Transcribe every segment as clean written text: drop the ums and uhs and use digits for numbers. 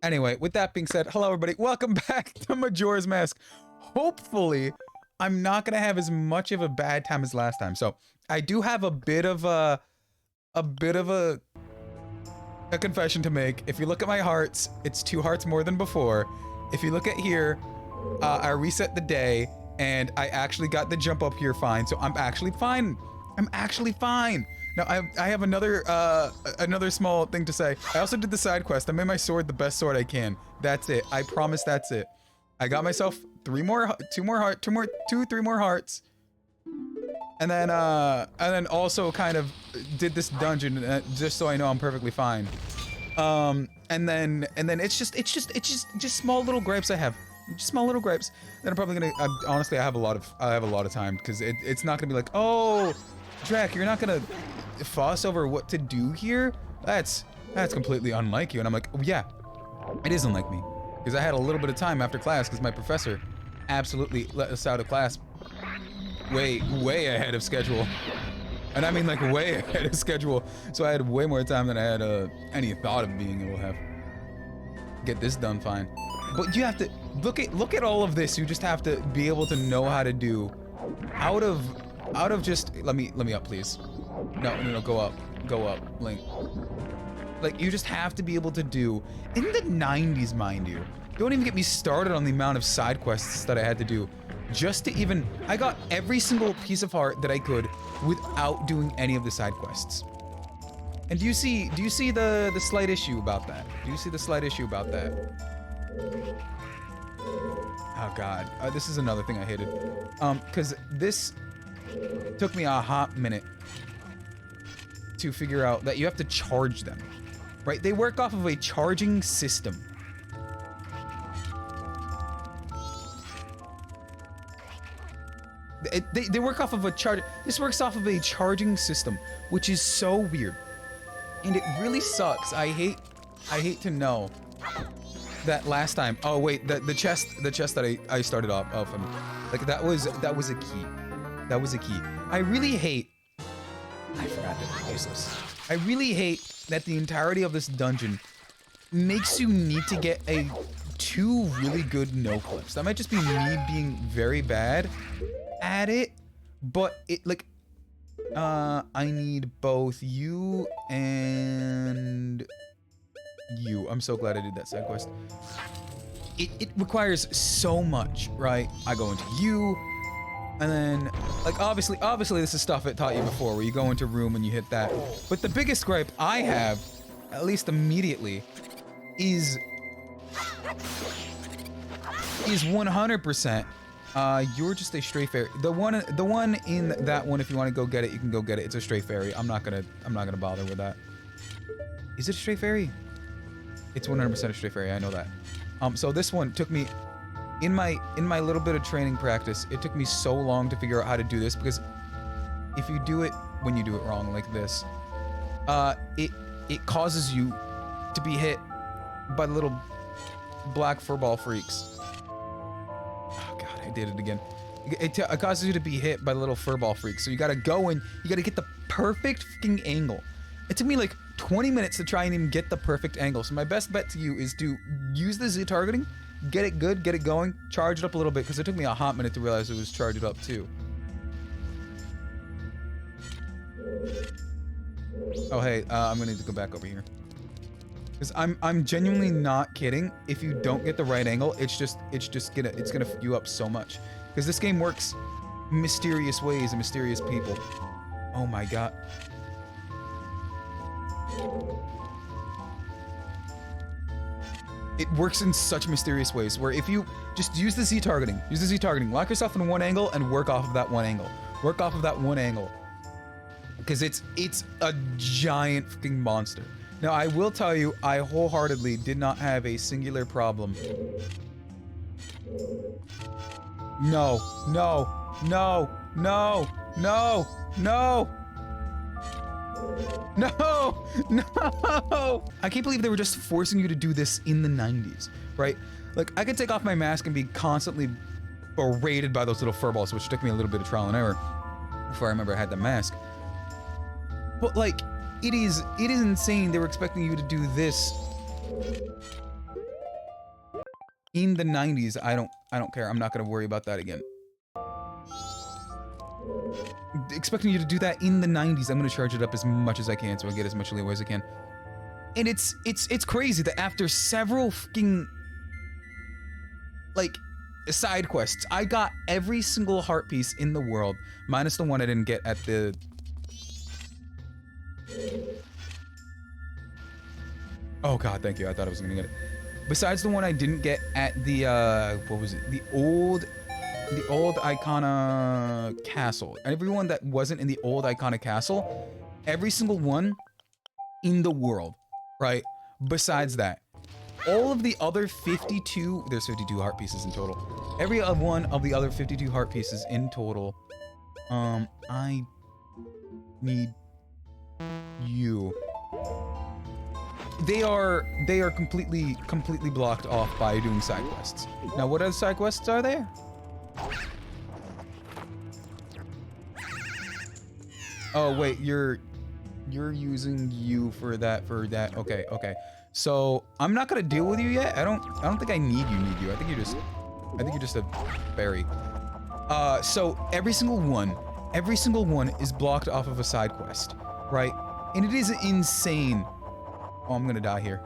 Anyway, with that being said, hello everybody. Welcome back to Majora's Mask. Hopefully, I'm not gonna have as much of a bad time as last time. So I do have a bit of a confession to make. If you look at my hearts, it's 2 hearts more than before. If you look at here, I reset the day and I actually got the jump up here fine. So I'm actually fine. I'm actually fine. Now I have another small thing to say. I also did the side quest. I made my sword the best sword I can. That's it. I promise that's it. I got myself 3 more hearts. And then also kind of did this dungeon just so I know I'm perfectly fine. And then it's just small little gripes I have. Just small little gripes. Then I'm probably gonna honestly I have a lot of time because it's not gonna be like, oh, Drac, you're not gonna fuss over what to do here? That's completely unlike you. And I'm like, oh, yeah, it is unlike me. Because I had a little bit of time after class because my professor absolutely let us out of class way ahead of schedule. And I mean like way ahead of schedule. So I had way more time than I had any thought of being able to have. Get this done fine. But you have to look at all of this. You just have to be able to know how to do out of just let me up, please. No, go up, Link. Like, you just have to be able to do in the 90s, mind you. Don't even get me started on the amount of side quests that I had to do just to even. I got every single piece of heart that I could without doing any of the side quests. And do you see the slight issue about that? Do you see the slight issue about that? Oh god, this is another thing I hated. Because this took me a hot minute to figure out that you have to charge them, right? They work off of a charging system. They work off of a charge. This works off of a charging system, which is so weird, and it really sucks. I hate to know that last time. Oh wait, the chest that I started off of, like that was a key. That was a key. I really hate. I forgot to use this. I really hate that the entirety of this dungeon makes you need to get 2 really good no clips. That might just be me being very bad at it, but it like I need both you and you. I'm so glad I did that side quest. It requires so much, right? I go into you. And then, like, obviously this is stuff it taught you before, where you go into a room and you hit that. But the biggest gripe I have, at least immediately, is 100%. You're just a stray fairy. The one in that one, if you want to go get it, you can go get it. It's a stray fairy. I'm not gonna bother with that. Is it a stray fairy? It's 100% a stray fairy. I know that. So this one took me. In my little bit of training practice, it took me so long to figure out how to do this, because if you do it when you do it wrong like this, it causes you to be hit by the little black furball freaks. Oh god, I did it again. It causes you to be hit by the little furball freaks. So you gotta go and you gotta get the perfect fucking angle. It took me like 20 minutes to try and even get the perfect angle. So my best bet to you is to use the Z targeting. Get it good, get it going, charge it up a little bit, because it took me a hot minute to realize it was charged up too. Oh hey, I'm gonna need to go back over here. Because I'm genuinely not kidding. If you don't get the right angle, it's gonna f you up so much. Because this game works mysterious ways and mysterious people. Oh my god. It works in such mysterious ways, where if you just use the Z targeting, lock yourself in one angle and work off of that one angle. Work off of that one angle. Because it's a giant fucking monster. Now, I will tell you, I wholeheartedly did not have a singular problem. No. No! I can't believe they were just forcing you to do this in the 90s, right? Like, I could take off my mask and be constantly berated by those little furballs, which took me a little bit of trial and error before I remember I had the mask. But like, it is insane they were expecting you to do this in the 90s, I don't care. I'm not gonna worry about that again. Expecting you to do that in the 90s, I'm gonna charge it up as much as I can so I get as much leeway as I can. And it's crazy that after several fucking like side quests, I got every single heart piece in the world, minus the one I didn't get at the. Oh god, thank you. I thought I was gonna get it. Besides the one I didn't get at the what was it? The old Icona Castle. Everyone that wasn't in the old Icona Castle, every single one in the world, right? Besides that, all of the other 52, there's 52 heart pieces in total. Every one of the other 52 heart pieces in total, I need you. They are completely blocked off by doing side quests. Now, what other side quests are there? Oh wait, you're using you for that. Okay. So I'm not gonna deal with you yet. I don't think I need you. I think you're just a fairy. So every single one is blocked off of a side quest, right? And it is insane. Oh, I'm gonna die here.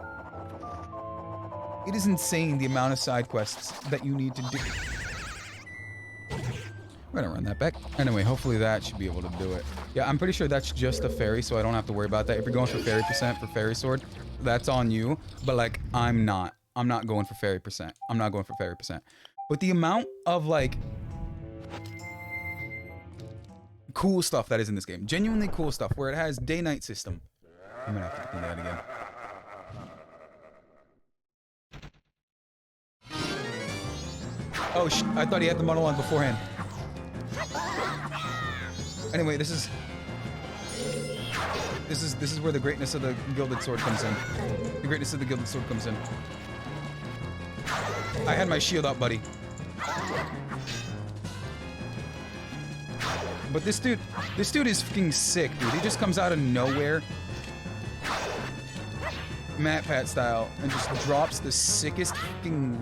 It is insane the amount of side quests that you need to do. We're gonna run that back. Anyway, hopefully that should be able to do it. Yeah, I'm pretty sure that's just a fairy, so I don't have to worry about that. If you're going for fairy percent for fairy sword, that's on you. But like, I'm not going for fairy percent. I'm not going for fairy percent. But the amount of like cool stuff that is in this game, genuinely cool stuff, where it has day-night system. I'm gonna have to do that again. Oh, I thought he had the monologue beforehand. Anyway, this is where the greatness of the gilded sword comes in. The greatness of the gilded sword comes in. I had my shield up, buddy. But this dude is fucking sick, dude. He just comes out of nowhere, Matt Pat style, and just drops the sickest fucking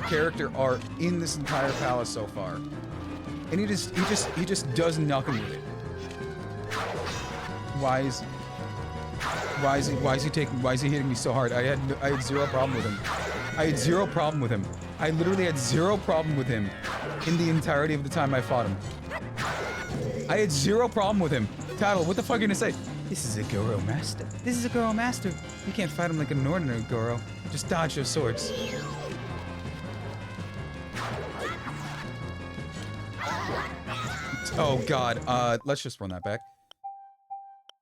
character art in this entire palace so far. And he just does nothing with it. Why is he hitting me so hard? I had zero problem with him. I literally had zero problem with him in the entirety of the time I fought him. I had zero problem with him. Tattle, what the fuck are you gonna say? This is a Goro master. You can't fight him like an ordinary Goro. Just dodge your swords. Oh god, let's just run that back.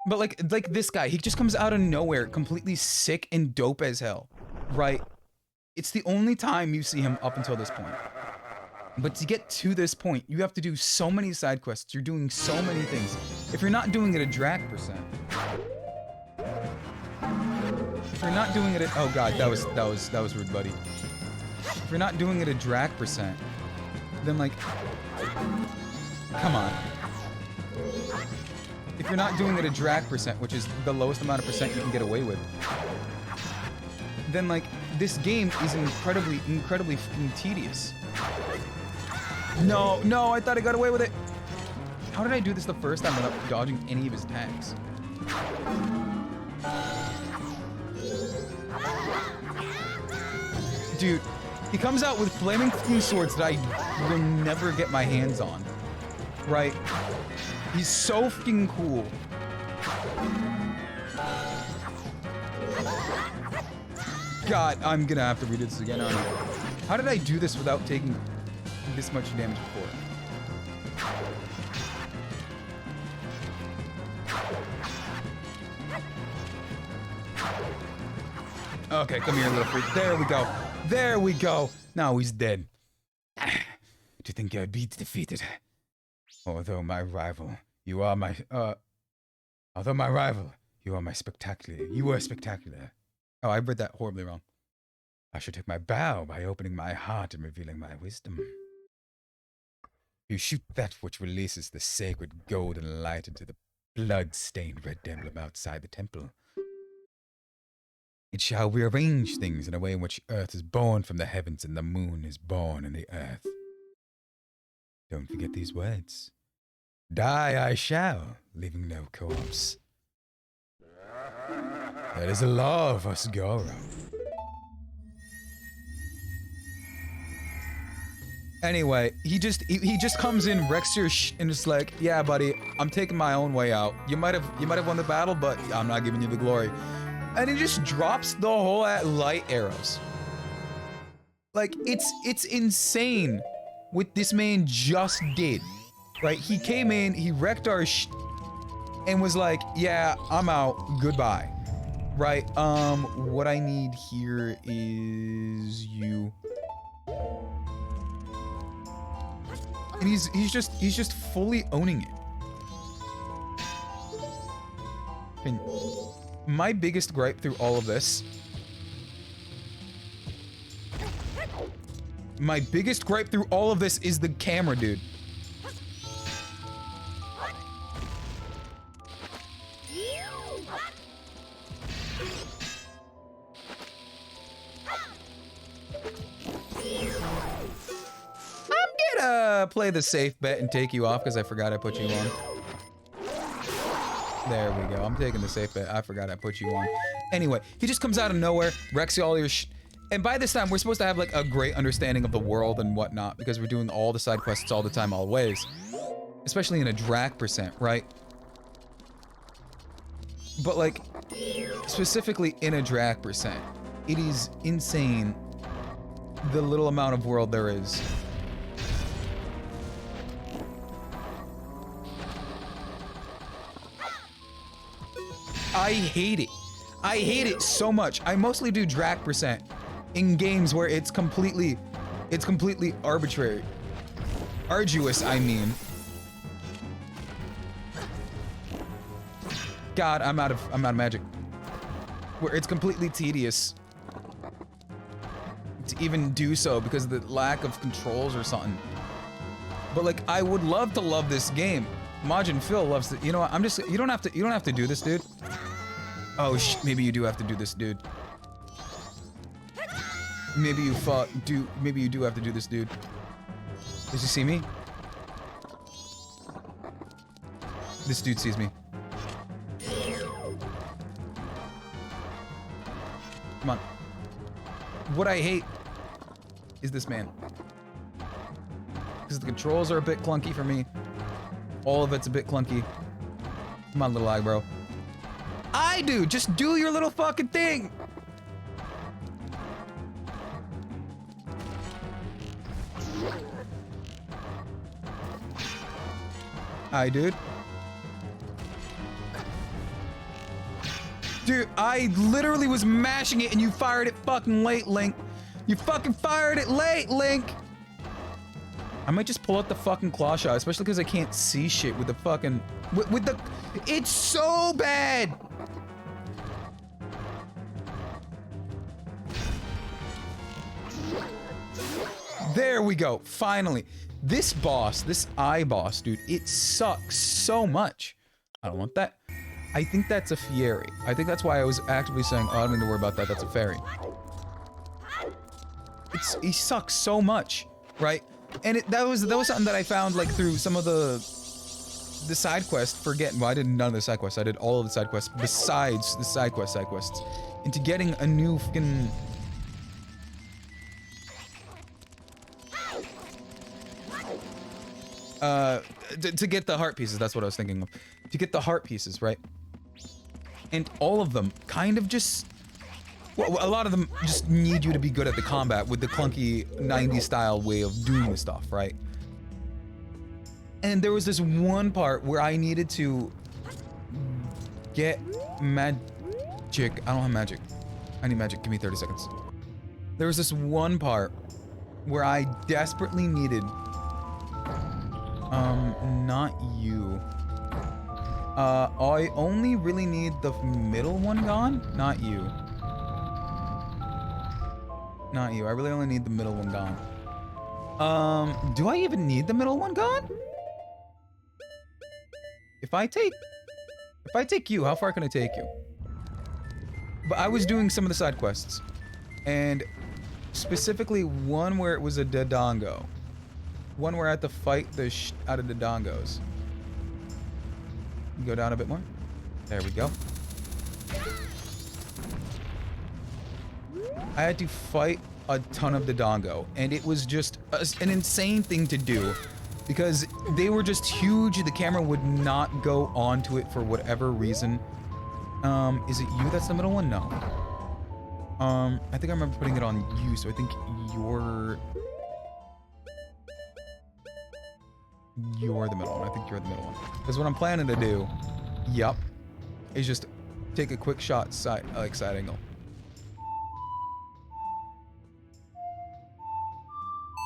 But like this guy, he just comes out of nowhere, completely sick and dope as hell, right? It's the only time you see him up until this point. But to get to this point, you have to do so many side quests. You're doing so many things. If you're not doing it a Drac percent. If you're not doing it at, oh god, that was rude, buddy. If you're not doing it a Drac percent, then like, come on. If you're not doing it a Drac percent, which is the lowest amount of percent you can get away with, then like, this game is incredibly fucking tedious. No, I thought I got away with it. How did I do this the first time without dodging any of his attacks? Dude, he comes out with flaming fucking swords that I will never get my hands on. Right? He's so fucking cool. God, I'm gonna have to read this again, aren't I? How did I do this without taking this much damage before? Okay, come here, little freak. There we go. Now he's dead. Do you think I'd be defeated? Although my rival, you are my spectacular. You were spectacular. Oh, I read that horribly wrong. I should take my bow by opening my heart and revealing my wisdom. You shoot that which releases the sacred golden light into the blood-stained red emblem outside the temple. It shall rearrange things in a way in which earth is born from the heavens and the moon is born in the earth. Don't forget these words. Die I shall, leaving no corpse. That is a law of Asgara. Anyway, he just comes in, wrecks your and it's like, yeah, buddy, I'm taking my own way out. You might have won the battle, but I'm not giving you the glory. And he just drops the whole light arrows. Like, it's insane what this man just did. Right? He came in, he wrecked our and was like, yeah, I'm out, goodbye. Right, what I need here is you. And he's just fully owning it. And my biggest gripe through all of this. My biggest gripe through all of this is the camera, dude. Play the safe bet and take you off because I forgot I put you on. There we go. I'm taking the safe bet. I forgot I put you on. Anyway, he just comes out of nowhere, wrecks all your and by this time, we're supposed to have like a great understanding of the world and whatnot because we're doing all the side quests all the time, always. Especially in a Drac percent, right? But like, specifically in a Drac percent, it is insane the little amount of world there is. I hate it. I hate it so much. I mostly do Drac percent in games where it's completely arbitrary. Arduous, I mean. God, I'm out of magic. Where it's completely tedious to even do so because of the lack of controls or something. But like, I would love to love this game. Majin Phil loves it. You know what? I'm just. You don't have to do this, dude. Oh maybe you do have to do this, dude. Maybe you maybe you do have to do this, dude. Does he see me? This dude sees me. Come on. What I hate is this man. Because the controls are a bit clunky for me. All of it's a bit clunky. Come on, little eye, bro. I do! Just do your little fucking thing! Hi, dude. Dude, I literally was mashing it and you fired it fucking late, Link. You fucking fired it late, Link! I might just pull out the fucking claw shot, especially because I can't see shit with the fucking... With the... It's so bad! There we go, finally. This boss, this eye boss, dude, it sucks so much. I don't want that. I think that's a Fieri. I think that's why I was actively saying, oh, I don't need to worry about that, that's a fairy. He sucks so much, right? And that was something that I found like through some of the side quests. Well, I did none of the side quests. I did all of the side quests besides the side quests. Into getting a new fucking... to get the heart pieces, that's what I was thinking of. To get the heart pieces, right? And all of them kind of just... Well, a lot of them just need you to be good at the combat with the clunky 90s style way of doing the stuff, right? And there was this one part where I needed to get magic. I don't have magic. I need magic. Give me 30 seconds. There was this one part where I desperately needed... not you. I only really need the middle one gone? Not you. Not you. I really only need the middle one gone. Do I even need the middle one gone? If I take you, how far can I take you? But I was doing some of the side quests, and specifically one where it was a Dodongo. One where I had to fight the out of Dodongos. Go down a bit more. There we go. I had to fight a ton of Dodongo, and it was just an insane thing to do because they were just huge. The camera would not go onto it for whatever reason. Is it you that's the middle one? No. I think I remember putting it on you, so I think you're the middle one. I think you're the middle one. Because what I'm planning to do, yep, is just take a quick shot side angle.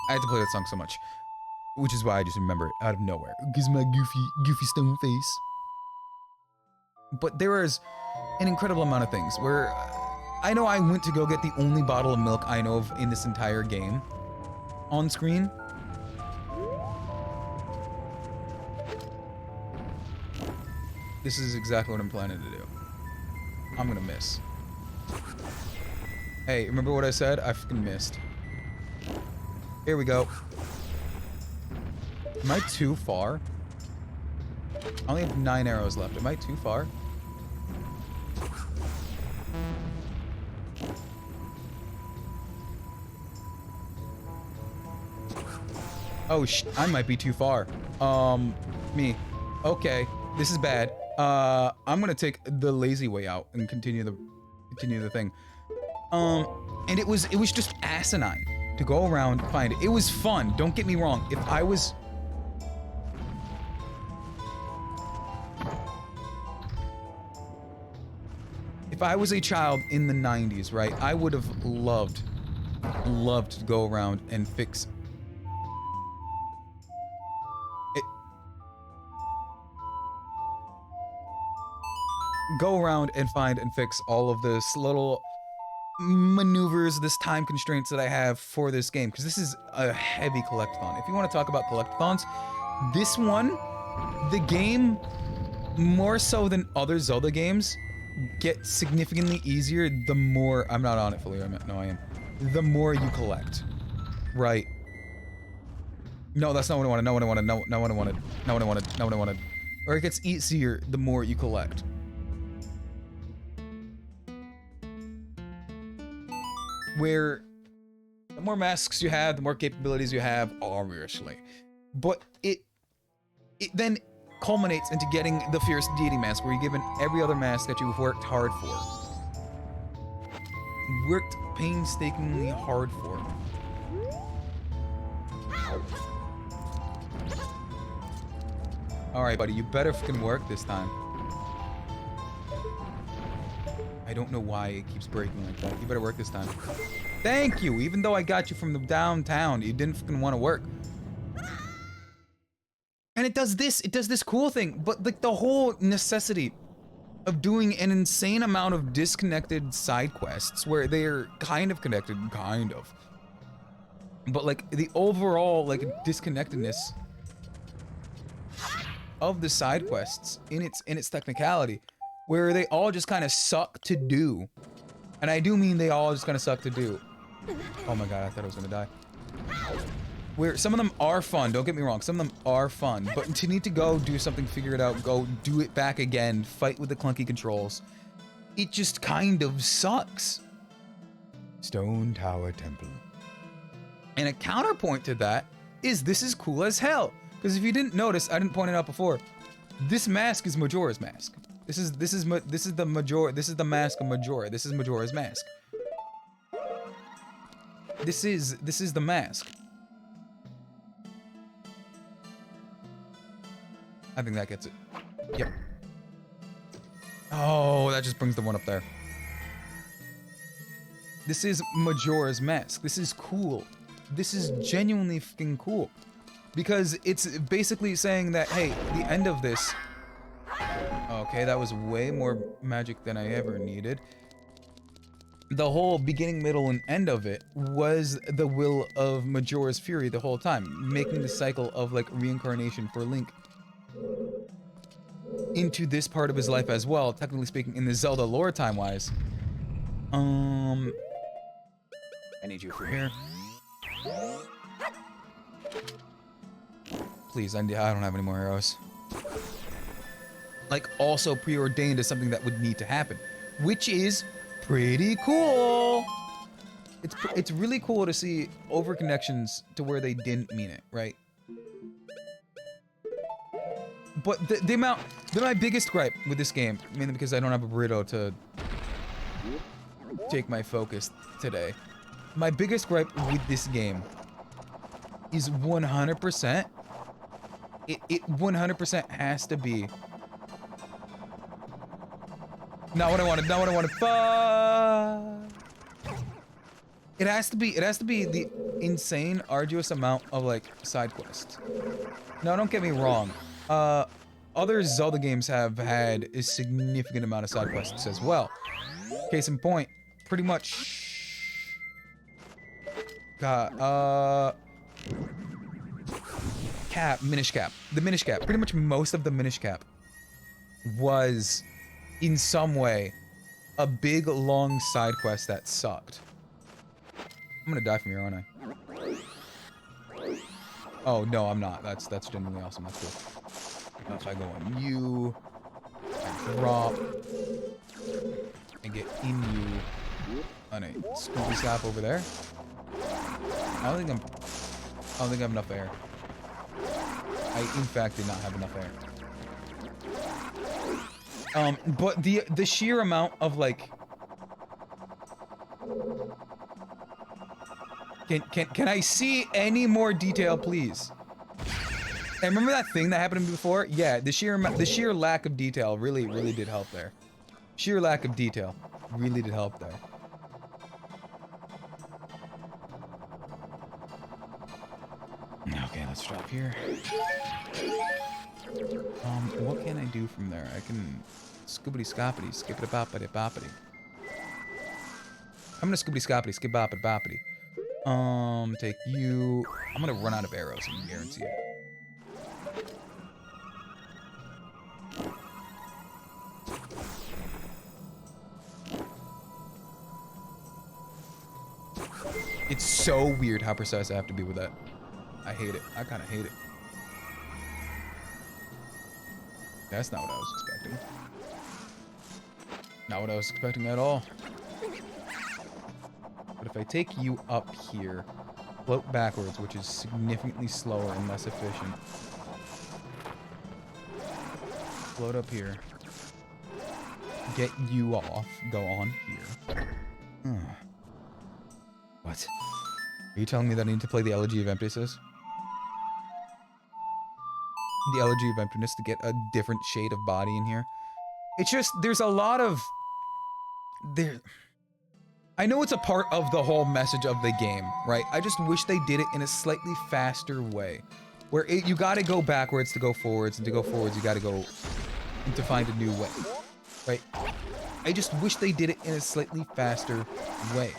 I had to play that song so much, which is why I just remember it out of nowhere. Gives my goofy stone face. But there is an incredible amount of things where I know I went to go get the only bottle of milk I know of in this entire game on screen. This is exactly what I'm planning to do. I'm gonna miss. Hey, remember what I said? I fucking missed. Here we go. Am I too far? I only have 9 arrows left. Am I too far? Oh, I might be too far. Me. Okay, this is bad. I'm gonna take the lazy way out and continue the thing. And it was just asinine to go around, find it. It was fun, don't get me wrong. If I was... If I was a child in the 90s, right, I would have loved to go around and fix it. Go around and find and fix all of this little maneuvers, this time constraints that I have for this game, because this is a heavy collectathon. If you want to talk about collectathons, this one, the game, more so than other Zelda games, gets significantly easier the more... I'm not on it fully, no I am. The more you collect. Right. No, that's not what I wanted, not what I wanted, not what I wanted, not what I wanted, not what I wanted. Or it gets easier the more you collect. Where the more masks you have, the more capabilities you have, obviously. But it then culminates into getting the Fierce Deity mask, where you're given every other mask that you've worked hard for. Worked painstakingly hard for. Alright, buddy, you better fucking work this time. I don't know why it keeps breaking like that. You better work this time. Thank you! Even though I got you from the downtown, you didn't fucking want to work. And it does this cool thing, but like the whole necessity of doing an insane amount of disconnected side quests where they're kind of connected, but like the overall like disconnectedness of the side quests in its technicality, where they all just kind of suck to do. And I do mean they all just kind of suck to do. Oh my god, I thought I was gonna die. Where some of them are fun, don't get me wrong, some of them are fun, but to need to go do something, figure it out, go do it back again, fight with the clunky controls, it just kind of sucks. Stone Tower Temple. And a counterpoint to that is this is cool as hell. Because if you didn't notice, I didn't point it out before, this mask is Majora's mask. This is the mask of Majora. This is Majora's mask. This is the mask. I think that gets it. Yep. Oh, that just brings the one up there. This is Majora's mask. This is cool. This is genuinely fucking cool. Because it's basically saying that, hey, the end of this... Okay, that was way more magic than I ever needed. The whole beginning, middle, and end of it was the will of Majora's Fury the whole time, making the cycle of, like, reincarnation for Link into this part of his life as well, technically speaking, in the Zelda lore time-wise. I need you for here. Please, I don't have any more arrows. Like, also preordained as something that would need to happen, which is pretty cool. It's really cool to see over-connections to where they didn't mean it, right? But my biggest gripe with this game, mainly because I don't have a burrito to take my focus today. My biggest gripe with this game is 100%. It 100% has to be. Not what I wanted. Not what I wanted. Fuck. It has to be the insane, arduous amount of like side quests. Now, don't get me wrong. Other Zelda games have had a significant amount of side quests as well. Case in point, pretty much. Minish Cap. The Minish Cap. Pretty much most of the Minish Cap was, in some way, a big, long side quest that sucked. I'm gonna die from here, aren't I? Oh, no, I'm not. That's genuinely awesome. That's cool. If I go on you, I drop, and get in you on a Scooby Slap over there. I don't think I have enough air. I, in fact, did not have enough air. But the sheer amount of, like... Can I see any more detail, please? And remember that thing that happened to me before? Yeah, the sheer lack of detail really did help there. Sheer lack of detail really did help there. Okay, let's stop here. What can I do from there? I can scoopity scoppity, skip it boppity boppity. I'm gonna scoopity scoppity, skip boppity boppity. Take you. I'm gonna run out of arrows, I can guarantee it. It's so weird how precise I have to be with that. I hate it. I kind of hate it. That's not what I was expecting. Not what I was expecting at all. But if I take you up here, float backwards, which is significantly slower and less efficient. Float up here. Get you off. Go on here. What? Are you telling me that I need to play the Elegy of Emptiness? The Elegy of Emptiness to get a different shade of body in here? It's just, there's a lot of... I know it's a part of the whole message of the game, right? I just wish they did it in a slightly faster way. Where you gotta go backwards to go forwards, and to go forwards you gotta go to find a new way, right? I just wish they did it in a slightly faster way.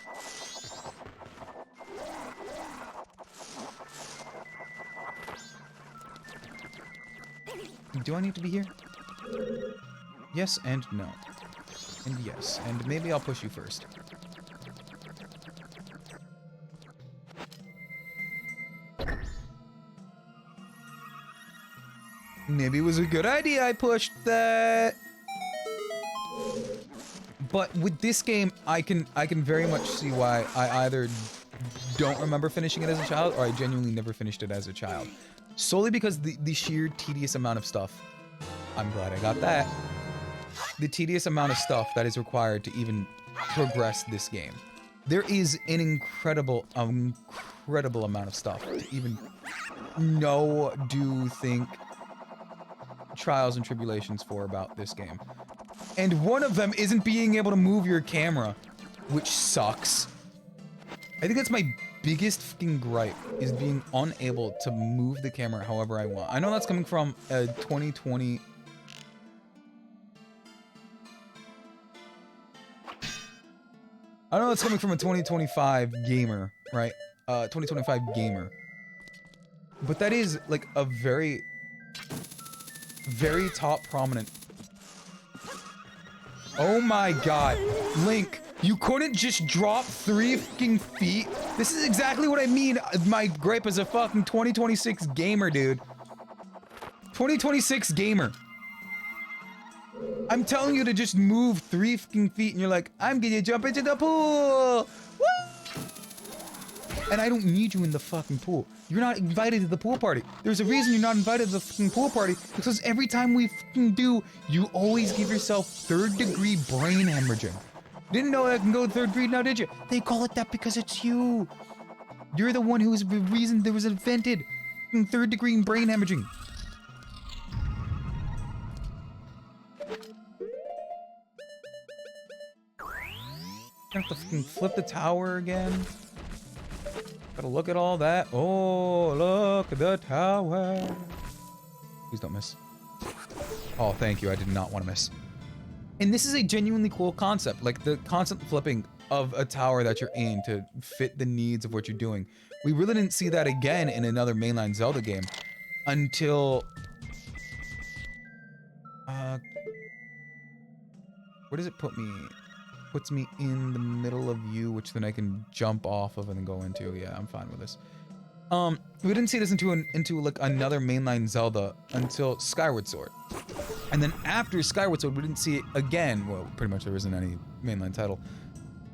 Do I need to be here? Yes and no. And yes. And maybe I'll push you first. Maybe it was a good idea I pushed that. But with this game, I can very much see why I either don't remember finishing it as a child or I genuinely never finished it as a child. Solely because the sheer tedious amount of stuff. I'm glad I got that. The tedious amount of stuff that is required to even progress this game. There is an incredible amount of stuff to even know, do, think, trials and tribulations for about this game. And one of them isn't being able to move your camera, which sucks. I think that's my biggest fucking gripe, is being unable to move the camera however I want. I know that's coming from a 2020... I know that's coming from a 2025 gamer, right? 2025 gamer. But that is, like, a very top prominent... Oh my god! Link! You couldn't just drop 3 fucking feet? This is exactly what I mean. My gripe as a fucking 2026 gamer, dude. 2026 gamer. I'm telling you to just move 3 fucking feet and you're like, I'm gonna jump into the pool! Woo! And I don't need you in the fucking pool. You're not invited to the pool party. There's a reason you're not invited to the fucking pool party, because every time we fucking do, you always give yourself 3rd-degree brain hemorrhaging. Didn't know I can go 3rd degree now, did you? They call it that because it's you. You're the one who was the reason there was invented 3rd-degree brain hemorrhaging. I have to fucking flip the tower again. Gotta look at all that. Oh, look at the tower. Please don't miss. Oh, thank you. I did not want to miss. And this is a genuinely cool concept. Like the constant flipping of a tower that you're in to fit the needs of what you're doing. We really didn't see that again in another mainline Zelda game until... where does it put me? Puts me in the middle of you, which then I can jump off of and then go into. Yeah, I'm fine with this. We didn't see this into like another mainline Zelda until Skyward Sword. And then after Skyward Sword, we didn't see it again. Well, pretty much there isn't any mainline title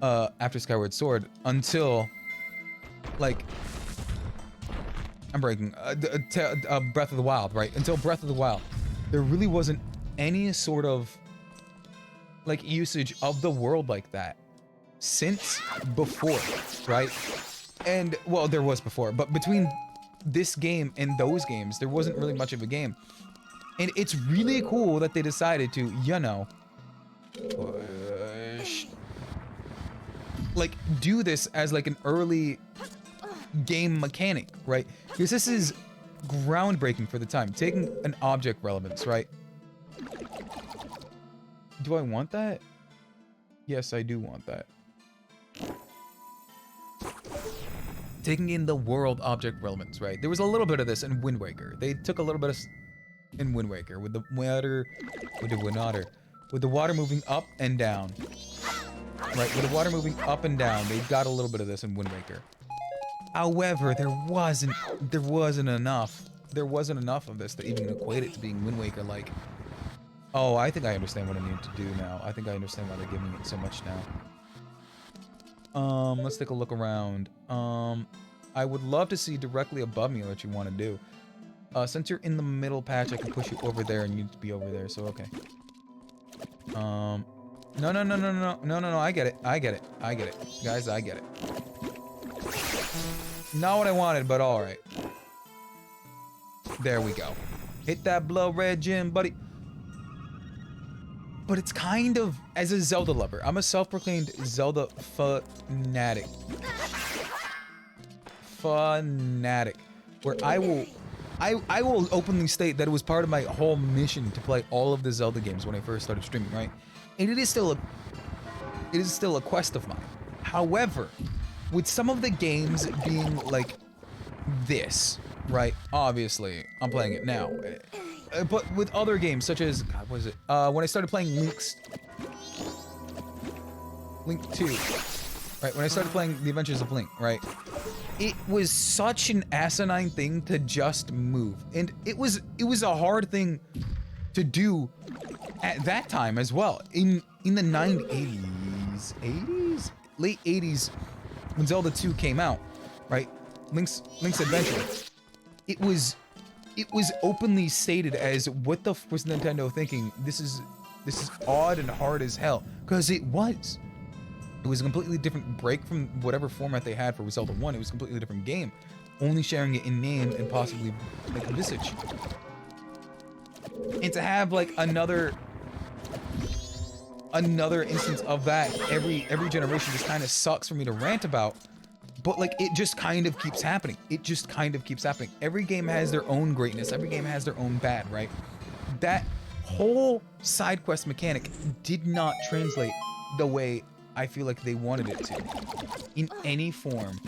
after Skyward Sword until like I'm breaking Breath of the Wild, right? Until Breath of the Wild, there really wasn't any sort of like usage of the world like that since before, right? And well, there was before, but between this game and those games, there wasn't really much of a game. And it's really cool that they decided to, you know, like do this as like an early game mechanic, right? Because this is groundbreaking for the time, taking an object relevance, right? Do I want that? Yes, I do want that. Taking in the world object relevance, right? There was a little bit of this in Wind Waker. They took a little bit of in Wind Waker with the water moving up and down. Right, with the water moving up and down, they got a little bit of this in Wind Waker. However, there wasn't enough. There wasn't enough of this to even equate it to being Wind Waker like. Oh, I think I understand what I need to do now. I think I understand why they're giving it so much now. Let's take a look around. I would love to see directly above me what you want to do. Since you're in the middle patch, I can push you over there and you need to be over there, so okay. No, I get it. I get it. Guys, I get it. Not what I wanted, but alright. There we go. Hit that blood red gem, buddy. But it's kind of, as a Zelda lover, I'm a self-proclaimed Zelda fanatic. Where I will openly state that it was part of my whole mission to play all of the Zelda games when I first started streaming, right? And it is still a quest of mine. However, with some of the games being like this, right? Obviously, I'm playing it now. But with other games, such as, God, what is it? When I started playing Link 2, right? When I started playing The Adventures of Link, right? It was such an asinine thing to just move. And it was a hard thing to do at that time as well. In the 80s, late 80s, when Zelda 2 came out, right? Link's Adventure. It was openly stated as, what the f was Nintendo thinking? This is odd and hard as hell. Because it was. It was a completely different break from whatever format they had for Zelda 1. It was a completely different game. Only sharing it in name and possibly like visage. And to have like another instance of that every generation just kind of sucks for me to rant about. But like, it just kind of keeps happening. It just kind of keeps happening. Every game has their own greatness. Every game has their own bad, right? That whole side quest mechanic did not translate the way I feel like they wanted it to. In any form.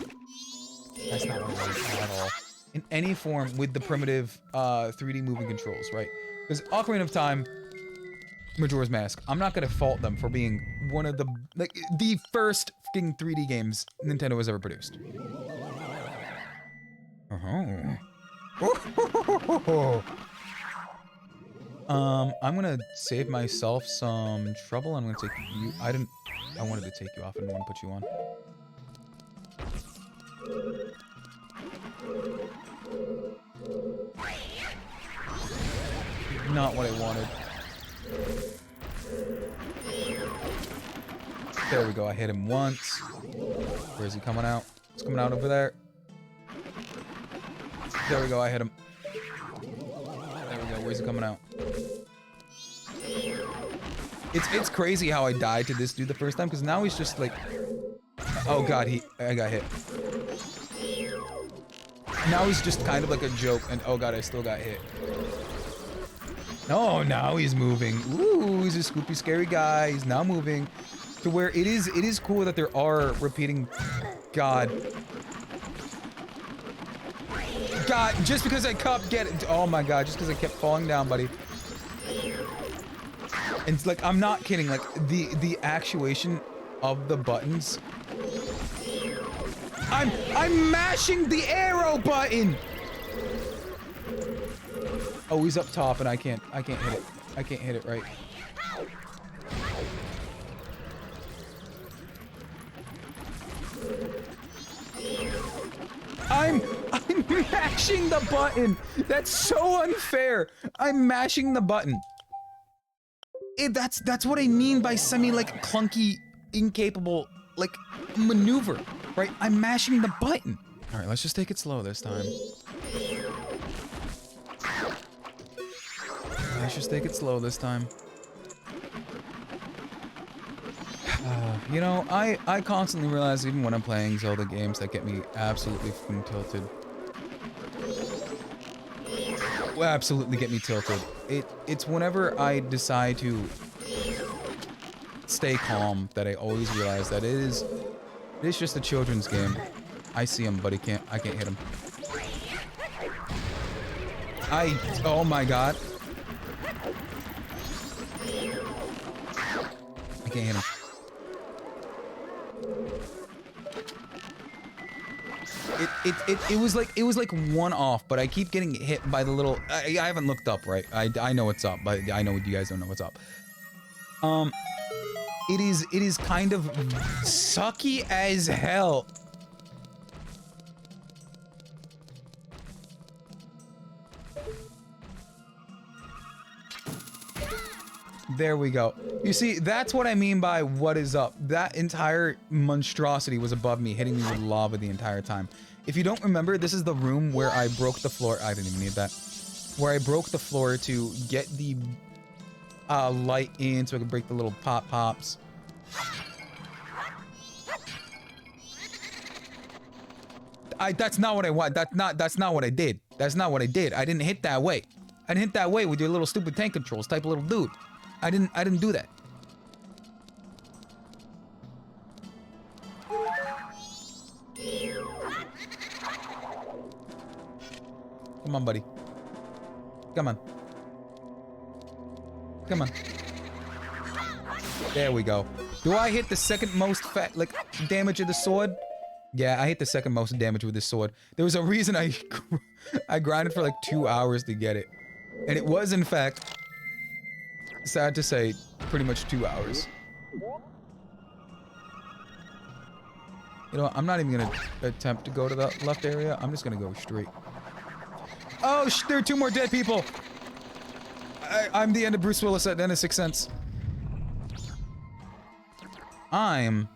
That's not what I wanted at all. In any form with the primitive 3D moving controls, right? Because Ocarina of Time Majora's Mask. I'm not gonna fault them for being one of the, like, the first fucking 3D games Nintendo has ever produced. I'm gonna save myself some trouble. I'm gonna take you. I wanted to take you off. I didn't want to put you on. Not what I wanted. There we go. I hit him once. Where is he coming out? He's coming out over there. There we go. I hit him. There we go. Where's he coming out? It's crazy how I died to this dude the first time, because now he's just like, oh god, I got hit. Now he's just kind of like a joke, and oh god, I still got hit. No, now he's moving. Ooh, he's a scoopy, scary guy. He's now moving to where it is cool that there are repeating. God, just because I kept oh my god, just because I kept falling down, buddy. And it's like, I'm not kidding, like, the actuation of the buttons. I'm mashing the arrow button! Oh, he's up top and I can't hit it. I can't hit it right. I'm mashing the button! That's so unfair! I'm mashing the button. That's what I mean by semi, like, clunky, incapable, like, maneuver, right? I'm mashing the button. All right, let's just take it slow this time. Let's just take it slow this time. You know, I constantly realize, even when I'm playing Zelda games that get me absolutely fucking tilted. Absolutely get me tilted. It's whenever I decide to stay calm that I always realize that it is just a children's game. I see him, but I can't hit him. Oh my god. I can't hit him. It was like one off, but I keep getting hit by the little. I haven't looked up, right? I know what's up, but I know you guys don't know what's up. It is kind of sucky as hell. There we go. You see, that's what I mean by what is up. That entire monstrosity was above me, hitting me with lava the entire time. If you don't remember, this is the room where I broke the floor. I didn't even need that. Where I broke the floor to get the light in so I could break the little pops. That's not what I want. That's not what I did. That's not what I did. I didn't hit that way. I didn't hit that way with your little stupid tank controls type of little dude. I didn't do that. Come on, buddy. Come on. Come on. There we go. Do I hit the second most damage of the sword? Yeah, I hit the second most damage with this sword. There was a reason I grinded for like 2 hours to get it. And it was, in fact, sad to say, pretty much 2 hours. You know what, I'm not even gonna attempt to go to the left area. I'm just gonna go straight. Oh, there are 2 more dead people! I'm the end of Bruce Willis at the end of Sixth Sense. I'm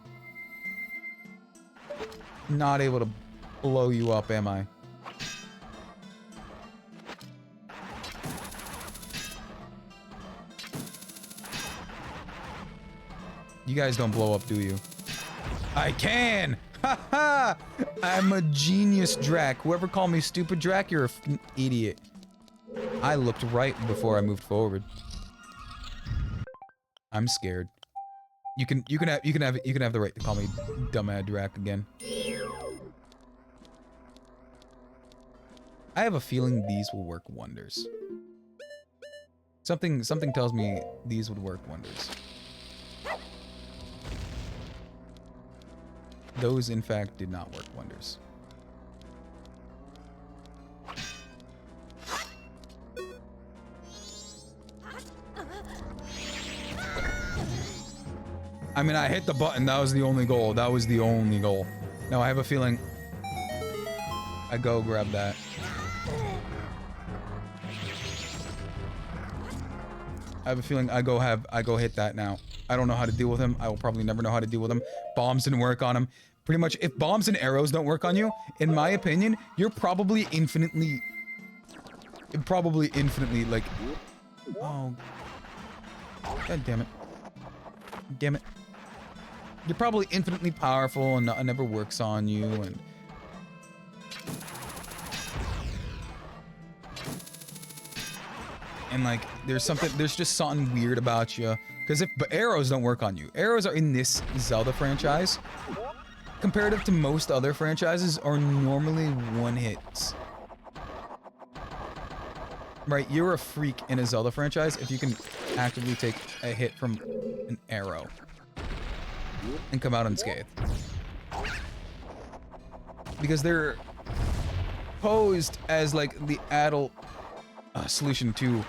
not able to blow you up, am I? You guys don't blow up, do you? I can! Ha ha! I'm a genius, Drac. Whoever called me stupid, Drac, you're a f***ing idiot. I looked right before I moved forward. I'm scared. You can have the right to call me dumbass Drac again. I have a feeling these will work wonders. Something tells me these would work wonders. Those, in fact, did not work wonders. I mean, I hit the button. That was the only goal. That was the only goal. No, I have a feeling I go grab that. I have a feeling I go hit that now. I don't know how to deal with him. I will probably never know how to deal with him. Bombs didn't work on him. Pretty much, if bombs and arrows don't work on you, in my opinion, you're probably infinitely like, oh, god damn it. Damn it. You're probably infinitely powerful and it never works on you, and like there's just something weird about you, because if arrows don't work on you, arrows are in this Zelda franchise, comparative to most other franchises, are normally one hits. Right, you're a freak in a Zelda franchise if you can actively take a hit from an arrow and come out unscathed. Because they're posed as like the adult solution to,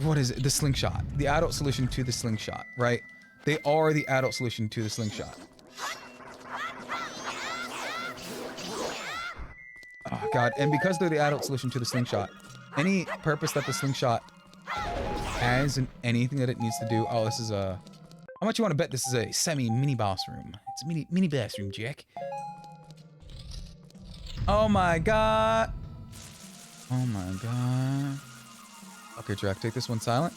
what is it? The slingshot. The adult solution to the slingshot, right? They are the adult solution to the slingshot. Oh god, and because they're the adult solution to the slingshot, any purpose that the slingshot has and anything that it needs to do. Oh, this is a... How much you want to bet this is a semi-mini boss room? It's a mini boss room, Jack. Oh my god. Oh my god. Okay, Drac, take this one silent.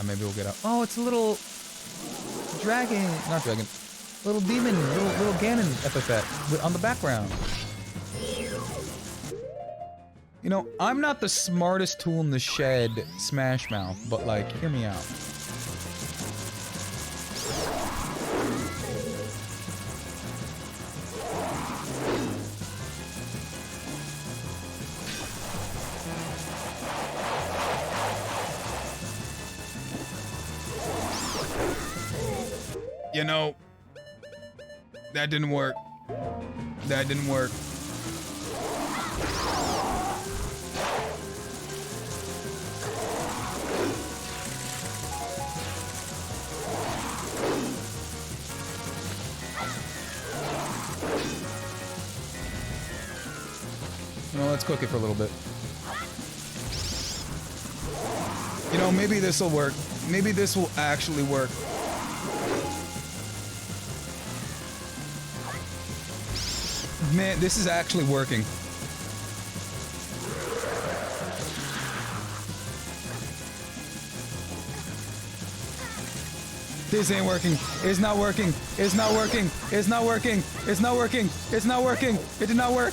Maybe we'll get out. Oh, it's a little dragon. Not dragon. Little demon. Little Ganon epithet on the background. You know, I'm not the smartest tool in the shed, Smash Mouth, but like, hear me out. You know, that didn't work. That didn't work. You know, let's cook it for a little bit. You know, maybe this will work. Maybe this will actually work. Man, this is actually working. This ain't working. It's not working. It's not working. It's not working. It's not working. It's not working. It did not work.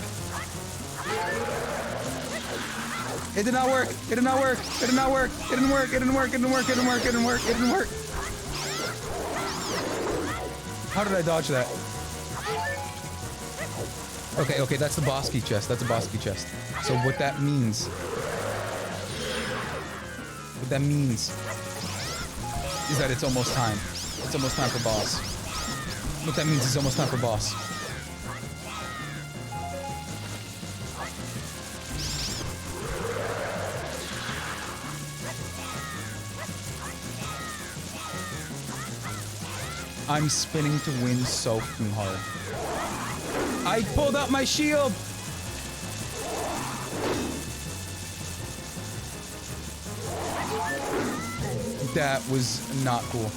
It did not work. It did not work. It did not work. It didn't work. It didn't work. It didn't work. It didn't work. It didn't work. It didn't work. How did I dodge that? Okay, okay, that's the boss key chest. That's a boss key chest. So what that means is that it's almost time. It's almost time for boss. What that means is almost time for boss. I'm spinning to win so fucking hard. I pulled out my shield! That was not cool.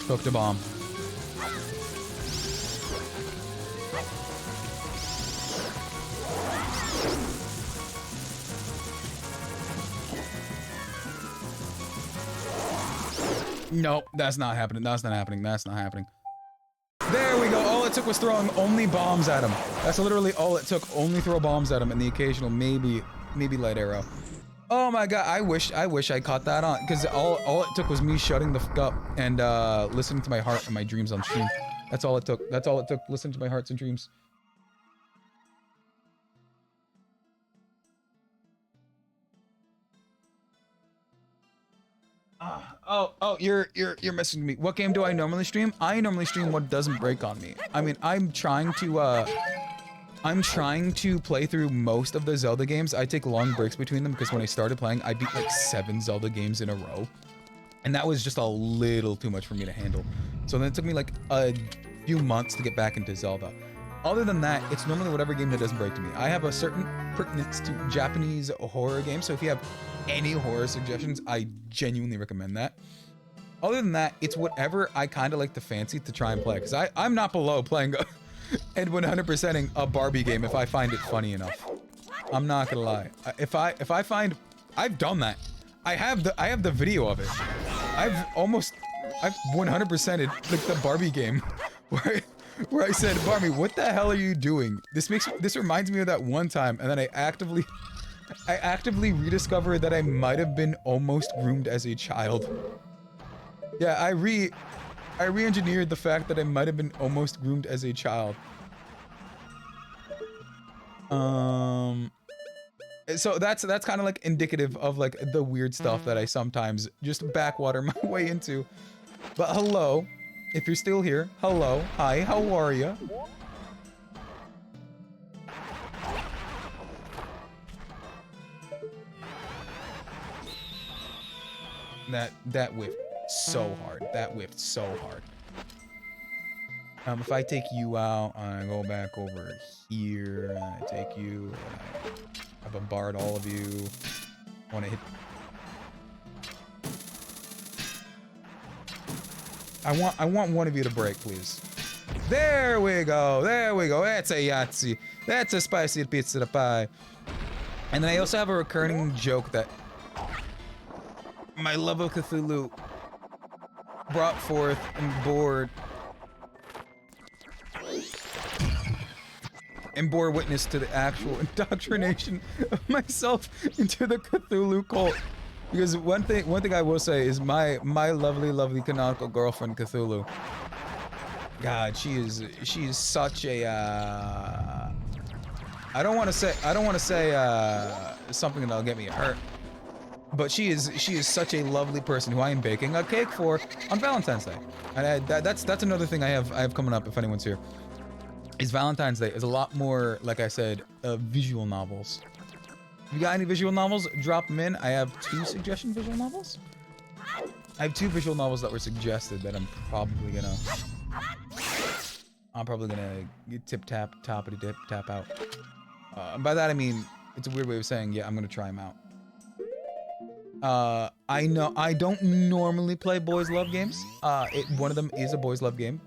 Spoke the bomb. Nope, that's not happening. That's not happening. That's not happening. There we go. All it took was throwing only bombs at him. That's literally all it took. Only throw bombs at him and the occasional maybe light arrow. Oh my god, I wish I caught that on, because all it took was me shutting the fuck up and listening to my heart and my dreams on stream. That's all it took. That's all it took. Listen to my hearts and dreams. Oh, you're messaging me. What game do I normally stream? I normally stream what doesn't break on me. I mean, I'm trying to play through most of the Zelda games. I take long breaks between them because when I started playing, I beat like 7 Zelda games in a row. And that was just a little too much for me to handle. So then it took me like a few months to get back into Zelda. Other than that, it's normally whatever game that doesn't break to me. I have a certain pertinence to Japanese horror games, so if you have any horror suggestions, I genuinely recommend that. Other than that, it's whatever I kind of like to fancy to try and play, because I'm not below playing and 100%ing a Barbie game if I find it funny enough. I'm not gonna lie. If I find, I've done that. I have the video of it. I've 100%ed like the Barbie game where I said, Barbie, what the hell are you doing? This reminds me of that one time, and then I actively rediscovered that I might have been almost groomed as a child. Yeah, I re-engineered the fact that I might have been almost groomed as a child. So that's kind of like indicative of like the weird stuff that I sometimes just backwater my way into. But hello. If you're still here, hello, hi, how are ya? That whiffed so hard. That whiffed so hard. If I take you out, I go back over here, I take you, I bombard all of you. I want to hit. I want one of you to break, please. There we go. There we go. That's a Yahtzee. That's a spicy pizza to pie. And then I also have a recurring joke that my love of Cthulhu brought forth and bore witness to the actual indoctrination of myself into the Cthulhu cult. Because one thing I will say is my lovely canonical girlfriend Cthulhu. God, she is such a I don't want to say something that'll get me hurt. But she is such a lovely person who I am baking a cake for on Valentine's Day. And that's another thing I have coming up if anyone's here. Is Valentine's Day is a lot more, like I said, visual novels. If you got any visual novels, drop them in. I have 2 suggestion visual novels. I have 2 visual novels that were suggested that I'm probably gonna tap out. By that I mean, it's a weird way of saying, yeah, I'm gonna try them out. I know I don't normally play boys love games. One of them is a boys love game.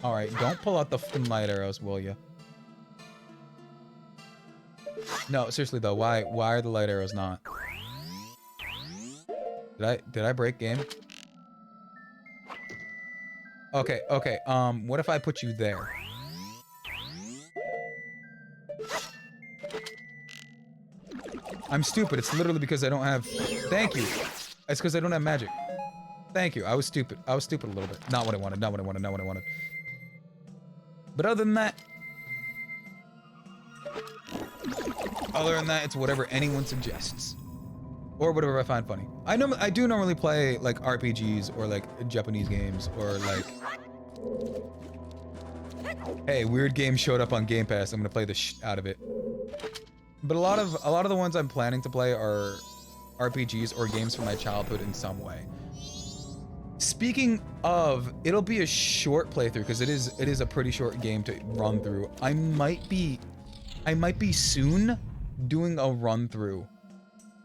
All right, don't pull out the light arrows, will ya? No, seriously though, why are the light arrows not? Did I break game? Okay, what if I put you there? I'm stupid. It's literally because I don't have... Thank you. It's because I don't have magic. Thank you. I was stupid. I was stupid a little bit. Not what I wanted. Not what I wanted. Not what I wanted. But other than that... it's whatever anyone suggests. Or whatever I find funny. I do normally play, like, RPGs or, like, Japanese games or, like... Hey, weird game showed up on Game Pass. I'm gonna play the out of it. But a lot of the ones I'm planning to play are RPGs or games from my childhood in some way. Speaking of, it'll be a short playthrough because it is a pretty short game to run through. I might be soon doing a run through.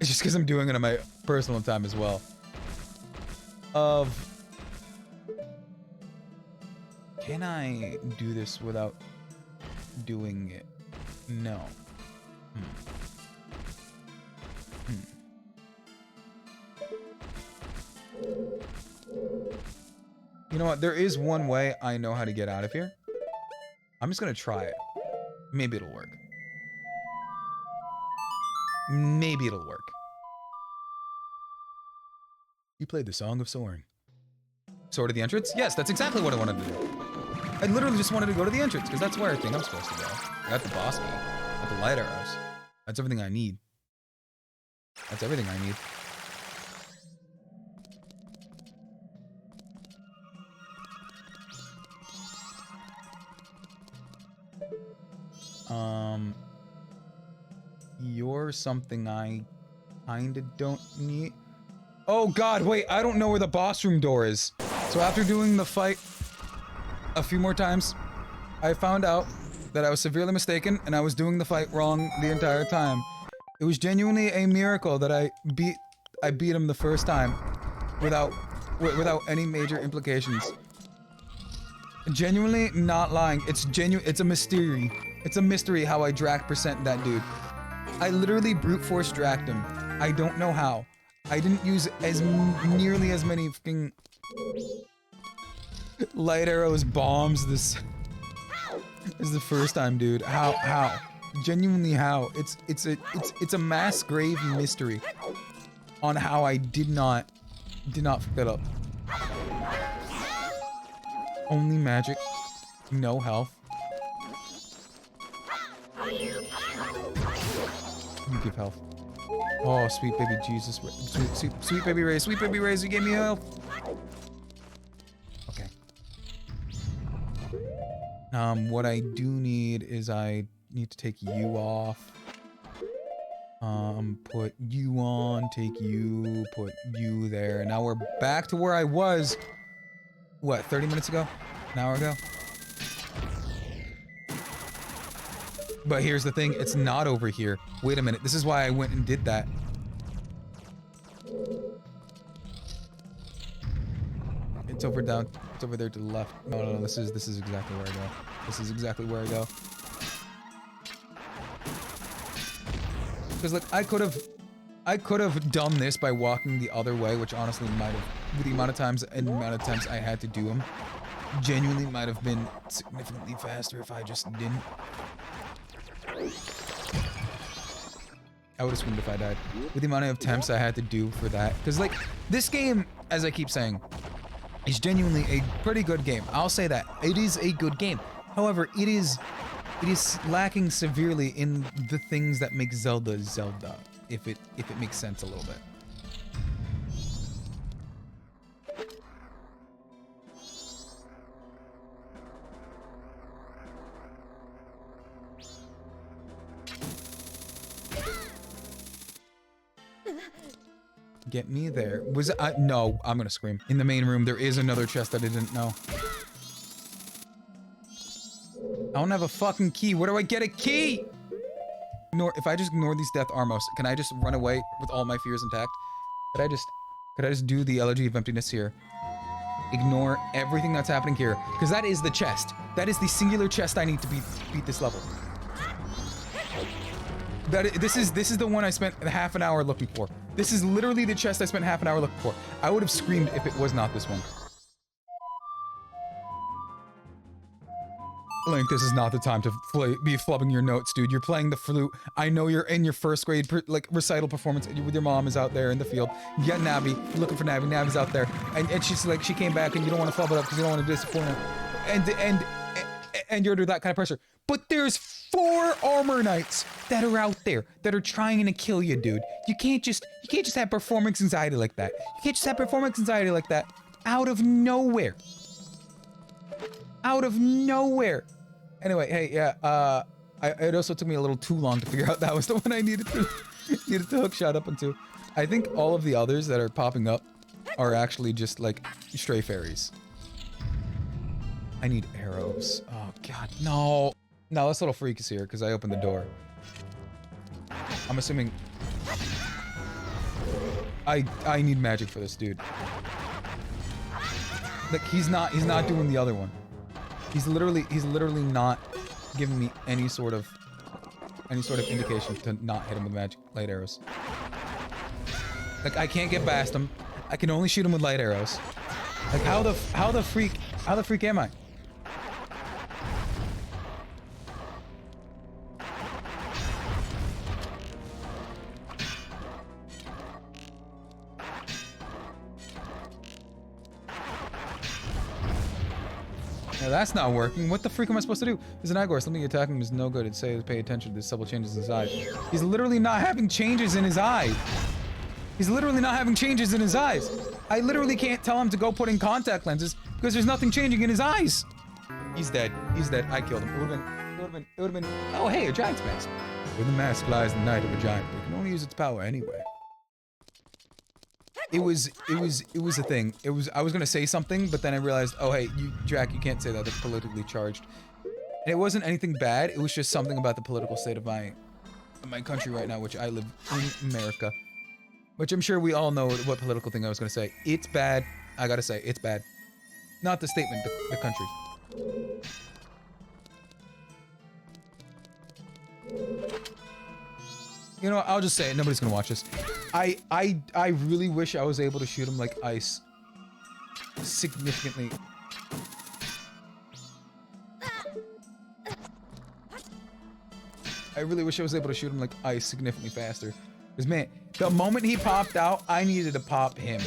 It's just because I'm doing it on my personal time as well. Can I do this without doing it? No. You know what? There is one way I know how to get out of here. I'm just gonna try it. Maybe it'll work. Maybe it'll work. You played the Song of Soaring. Sword of the entrance? Yes, that's exactly what I wanted to do. I literally just wanted to go to the entrance, because that's where I think I'm supposed to go. I got the boss key. I got the light arrows. That's everything I need. That's everything I need. You're something I kinda don't need. Oh god, wait, I don't know where the boss room door is. So after doing the fight a few more times, I found out that I was severely mistaken and I was doing the fight wrong the entire time. It was genuinely a miracle that I beat him the first time without any major implications. Genuinely not lying. It's a mystery. It's a mystery how I Drac percent that dude. I literally brute force Drac'd him. I don't know how. I didn't use nearly as many fucking light arrows, bombs this is the first time, dude. How? Genuinely how? It's a mass grave mystery on how I did not fuck that up. Only magic, no health. You give health. Oh, sweet baby Jesus, sweet baby Ray, you gave me health. Okay. What I do need is I need to take you off. Put you on, take you, put you there. Now we're back to where I was. What, 30 minutes ago? An hour ago? But here's the thing, it's not over here. Wait a minute, this is why I went and did that. It's over there to the left. No, this is exactly where I go. This is exactly where I go. Because like I could have done this by walking the other way, which honestly might have, with the amount of times and the amount of attempts I had to do them, genuinely might have been significantly faster if I just didn't. I would have screamed if I died. With the amount of attempts I had to do for that. Because like, this game, as I keep saying, is genuinely a pretty good game. I'll say that. It is a good game. However, it is lacking severely in the things that make Zelda Zelda, if it makes sense a little bit. Get me there. Was it? No, I'm gonna scream. In the main room, there is another chest that I didn't know. I don't have a fucking key. Where do I get a key? If I just ignore these death armos, can I just run away with all my fears intact? Could I just do the Elegy of Emptiness here? Ignore everything that's happening here. Because that is the chest. That is the singular chest I need to beat this level. This is the one I spent half an hour looking for. This is literally the chest I spent half an hour looking for. I would have screamed if it was not this one. Link, this is not the time to be flubbing your notes, dude. You're playing the flute. I know you're in your first grade recital performance with your mom is out there in the field. You got Navi. You're looking for Navi. Navi's out there. And she's like, she came back and you don't want to flub it up because you don't want to disappoint her. And you're under that kind of pressure. But there's 4 armor knights that are out there that are trying to kill you, dude. You can't just have performance anxiety like that. You can't just have performance anxiety like that out of nowhere. Out of nowhere. Anyway, hey, yeah, it also took me a little too long to figure out that was the one I needed to hook shot up into. I think all of the others that are popping up are actually just like stray fairies. I need arrows. Oh god, no. No, this little freak is here because I opened the door. I'm assuming I need magic for this dude. Like he's not doing the other one. He's literally not giving me any sort of indication to not hit him with magic light arrows. Like I can't get past him. I can only shoot him with light arrows. Like how the freak am I? No, that's not working. What the freak am I supposed to do? There's an Igor. Something attacking him is no good. It'd say pay attention to the subtle changes in his eye. He's literally not having changes in his eye. He's literally not having changes in his eyes. I literally can't tell him to go put in contact lenses because there's nothing changing in his eyes. He's dead. He's dead. I killed him. It would have would have been. Oh, hey, a giant's mask. When the mask lies in the night of a giant, but it can only use its power anyway. It was a thing. I was gonna say something, but then I realized, oh hey, Drac, you can't say that. That's politically charged. And it wasn't anything bad. It was just something about the political state of my country right now, which I live in America. Which I'm sure we all know what political thing I was gonna say. It's bad. I gotta say, it's bad. Not the statement, the country. You know what, I'll just say it. Nobody's gonna watch this. I really wish I was able to shoot him like ice. Significantly. I really wish I was able to shoot him like ice significantly faster. Because man, the moment he popped out, I needed to pop him.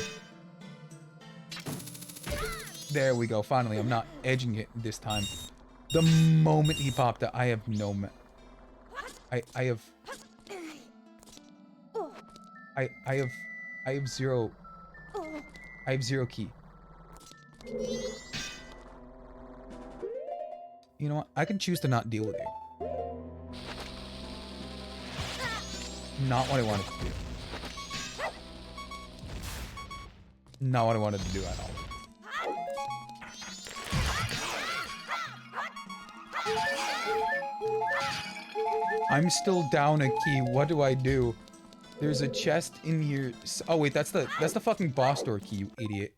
There we go. Finally, I'm not edging it this time. The moment he popped out, I have no I have zero key. You know what? I can choose to not deal with you. Not what I wanted to do. Not what I wanted to do at all. I'm still down a key. What do I do? There's a chest in here. Oh wait, that's the fucking boss door key, you idiot.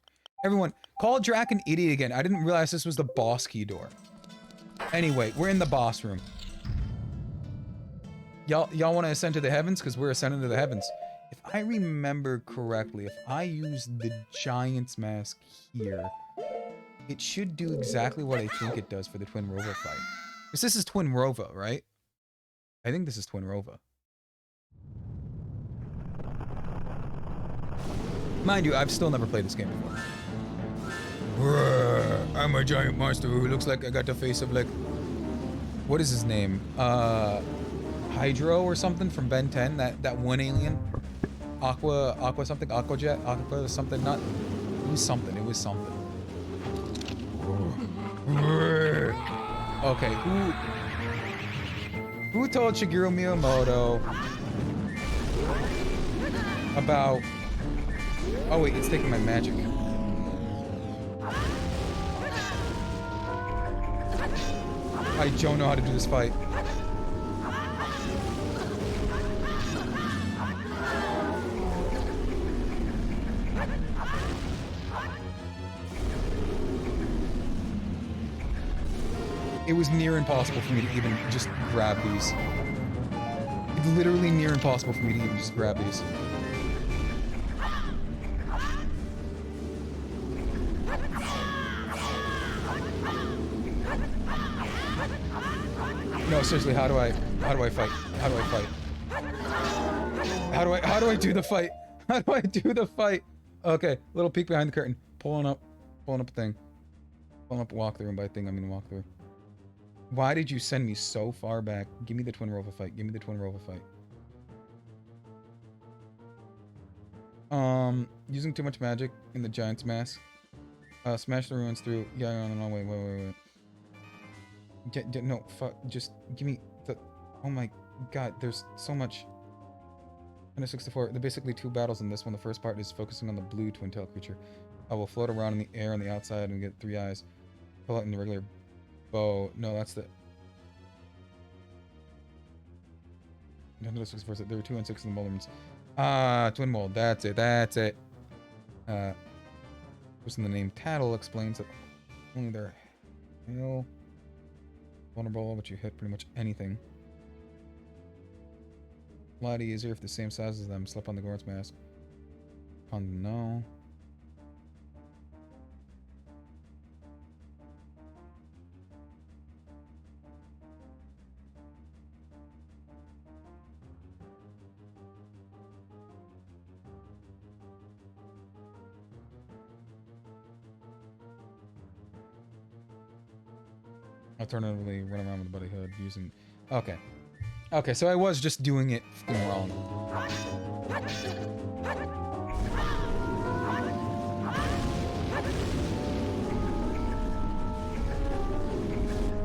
Everyone, call Drac an idiot again. I didn't realize this was the boss key door. Anyway, we're in the boss room. Y'all want to ascend to the heavens? Because we're ascending to the heavens. If I remember correctly, if I use the giant's mask here, it should do exactly what I think it does for the Twin Rova fight. Because this is Twin Rova, right? I think this is Twin Rova. Mind you, I've still never played this game before. I'm a giant monster who looks like I got the face of like... What is his name? Hydro or something from Ben 10? That one alien? Aqua something? Aquajet? Aqua something? Not... It was something. It was something. Okay, who told Shigeru Miyamoto about... Oh wait, it's taking my magic. I don't know how to do this fight. It was near impossible for me to even just grab these. It's literally near impossible for me to even just grab these. No, seriously, how do I fight? How do I fight? How do I do the fight? How do I do the fight? Okay, little peek behind the curtain. Pulling up a thing. Pulling up a walkthrough, and by thing I mean walkthrough. Why did you send me so far back? Give me the Twin Rova fight. Give me the Twin Rova fight. Using too much magic in the giant's mask. Smash the ruins through. Yeah, no, wait. No, fuck. Just give me the. Oh my god, there's so much. 164. There are basically two battles in this one. The first part is focusing on the blue twin tail creature. I will float around in the air on the outside and get 3 eyes. Pull out in the regular bow. No, that's the. 164. There were 2 and 6 in the moldings. Twin mold. That's it. Person in the name Tattle explains that only their hail vulnerable, but you hit pretty much anything. A lot easier if the same size as them. Slip on the Gorn's mask. No. Alternatively, run around with a buddy hood using... Okay. Okay, so I was just doing it wrong.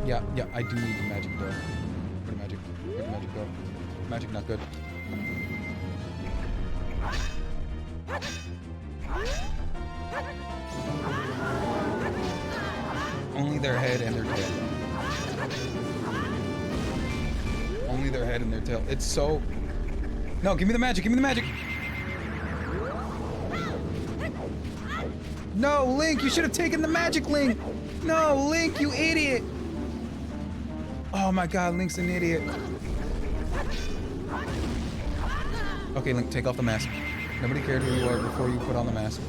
Yeah, I do need the magic door. Where the magic? Where the magic go? Magic not good. Only their head and their tail. Only their head and their tail. It's so... No, give me the magic, give me the magic! No, Link, you should have taken the magic, Link! No, Link, you idiot! Oh my god, Link's an idiot. Okay, Link, take off the mask. Nobody cared who you were before you put on the mask.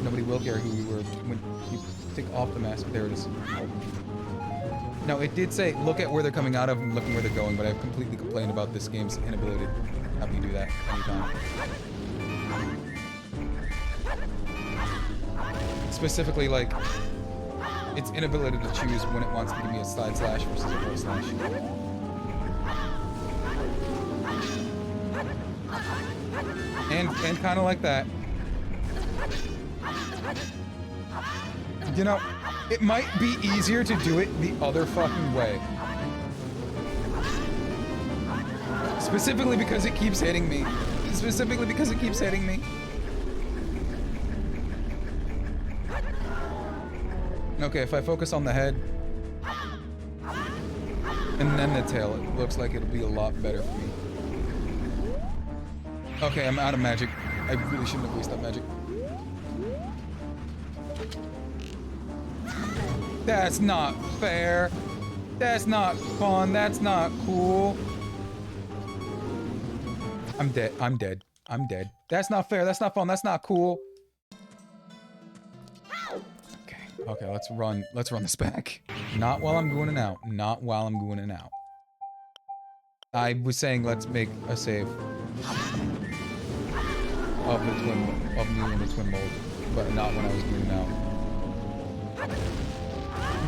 Nobody will care who you were when you take off the mask. There it is. Now, it did say, look at where they're coming out of and looking where they're going, but I've completely complained about this game's inability to have me do that anytime. Specifically, like, its inability to choose when it wants to give me a side slash versus a full slash. And kind of like that. You know, it might be easier to do it the other fucking way. Specifically because it keeps hitting me. Specifically because it keeps hitting me. Okay, if I focus on the head and then the tail, it looks like it'll be a lot better for me. Okay, I'm out of magic. I really shouldn't have wasted that magic. That's not fair. That's not fun. That's not cool. I'm dead. I'm dead. I'm dead. That's not fair. That's not fun. That's not cool. Okay, let's run. Let's run this back. Not while I'm going in and out. Not while I'm going in and out. I was saying let's make a save of the twin, of me in the twin mold, but not when I was going in and out.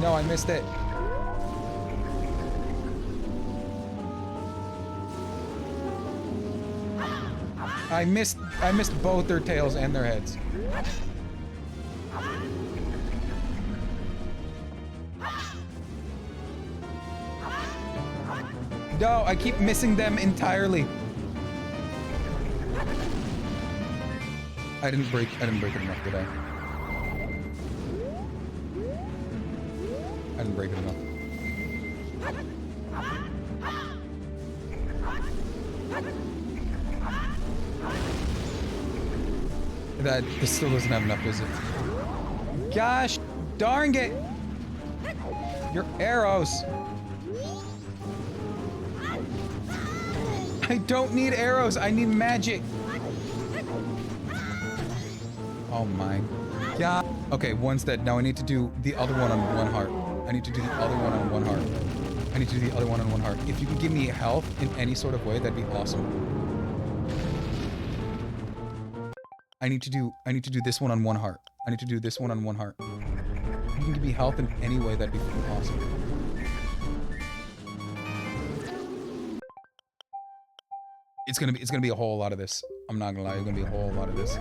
No, I missed it. I missed both their tails and their heads. No, I keep missing them entirely. I didn't break it enough, did I? I didn't break it enough. This still doesn't have enough, is it? Gosh darn it! Your arrows! I don't need arrows, I need magic! Oh my god. Okay, one's dead. Now I need to do the other one on one heart. I need to do the other one on one heart. I need to do the other one on one heart. If you can give me health in any sort of way, that'd be awesome. I need to do this one on one heart. I need to do this one on one heart. If you can give me health in any way, that'd be awesome. It's gonna be a whole lot of this. I'm not gonna lie, it's gonna be a whole lot of this.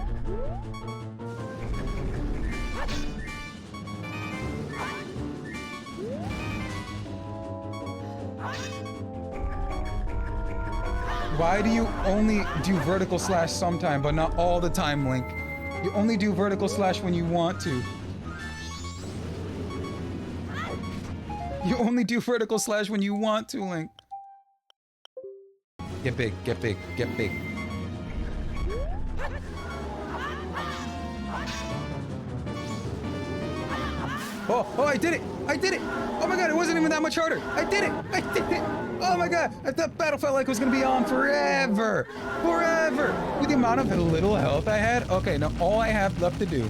Why do you only do vertical slash sometime, but not all the time, Link? You only do vertical slash when you want to. You only do vertical slash when you want to, Link. Get big, get big, get big. Oh, I did it! I did it! Oh my god, it wasn't even that much harder! I did it! I did it! Oh my god, I thought battle felt like it was gonna be on forever! Forever! With the amount of little health I had? Okay, now all I have left to do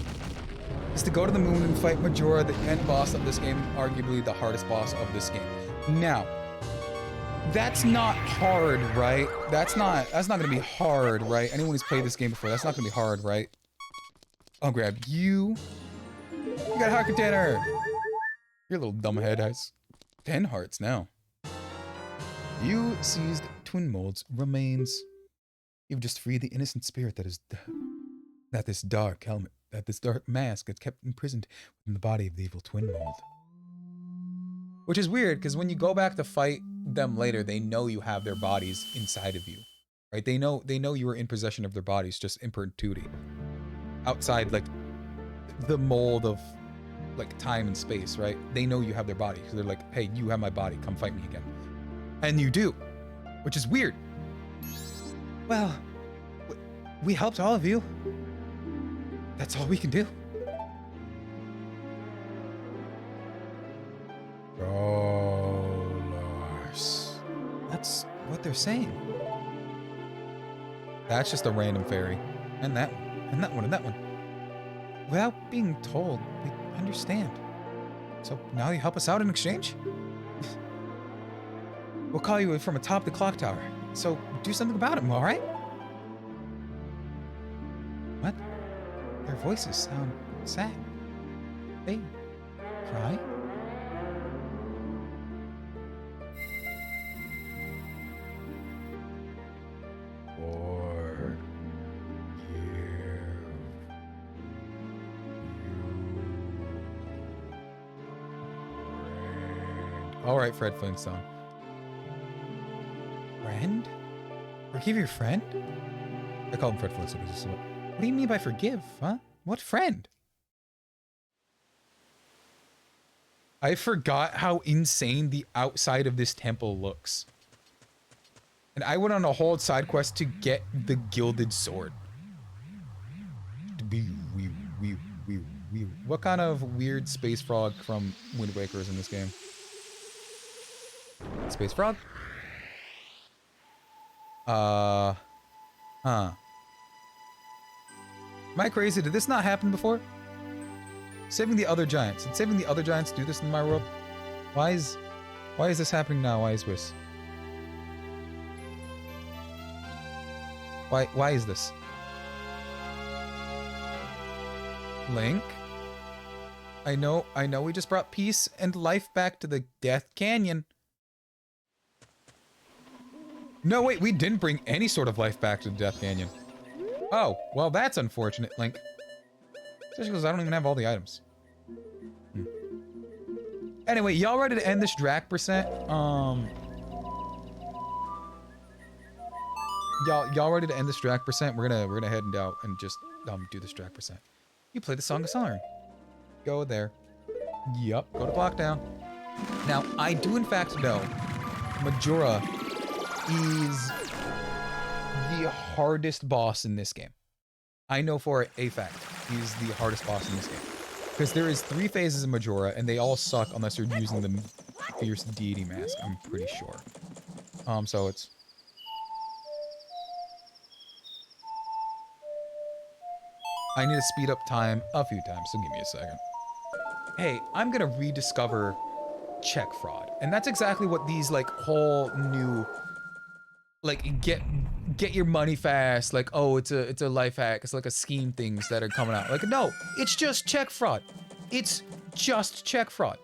is to go to the moon and fight Majora, the end boss of this game, arguably the hardest boss of this game. Now, that's not hard, right? That's not gonna be hard, right? Anyone who's played this game before, that's not gonna be hard, right? I'll grab you. You got a heart container! You're a little dumbhead, has 10 hearts now. You seized Twin Mold's remains. You've just freed the innocent spirit that this dark mask has kept imprisoned in the body of the evil Twin Mold. Which is weird, because when you go back to fight them later, they know you have their bodies inside of you. Right? They know you were in possession of their bodies, just in perpetuity. Outside, like, the mold of, like, time and space, right? They know you have their body. So they're like, hey, you have my body. Come fight me again. And you do. Which is weird. Well, we helped all of you. That's all we can do. Dollars. That's what they're saying. That's just a random fairy. And that one. And that one. And that one. Without being told, we understand. So now you help us out in exchange? We'll call you from atop the clock tower. So do something about it, all right? What? Their voices sound sad. They cry? Or all right, Fred Flintstone. Friend? Forgive your friend? I call him Fred Flintstone. What do you mean by forgive, huh? What friend? I forgot how insane the outside of this temple looks. And I went on a whole side quest to get the gilded sword. What kind of weird space frog from Wind Waker is in this game? Space frog? Huh. Am I crazy? Did this not happen before? Saving the other giants. Did saving the other giants do this in my world? Why is this happening now? Why is this? Why is this? Link? I know we just brought peace and life back to the Death Canyon. No, wait, we didn't bring any sort of life back to the Death Canyon. Oh, well, that's unfortunate, Link. Especially because I don't even have all the items. Anyway, y'all ready to end this Drac percent? Y'all ready to end this Drac percent? We're gonna head out and just do this Drac percent. You play the Song of Solern. Go there. Yup, go to Blockdown. Now, I do in fact know Majora is the hardest boss in this game. I know for a fact he's the hardest boss in this game. Because there is 3 phases of Majora, and they all suck unless you're using the Fierce Deity Mask, I'm pretty sure. So it's... I need to speed up time a few times, so give me a second. Hey, I'm gonna rediscover check fraud. And that's exactly what these, like, whole new... like, get your money fast, like, oh, it's a life hack, it's like a scheme things that are coming out. Like, no, it's just check fraud. It's just check fraud.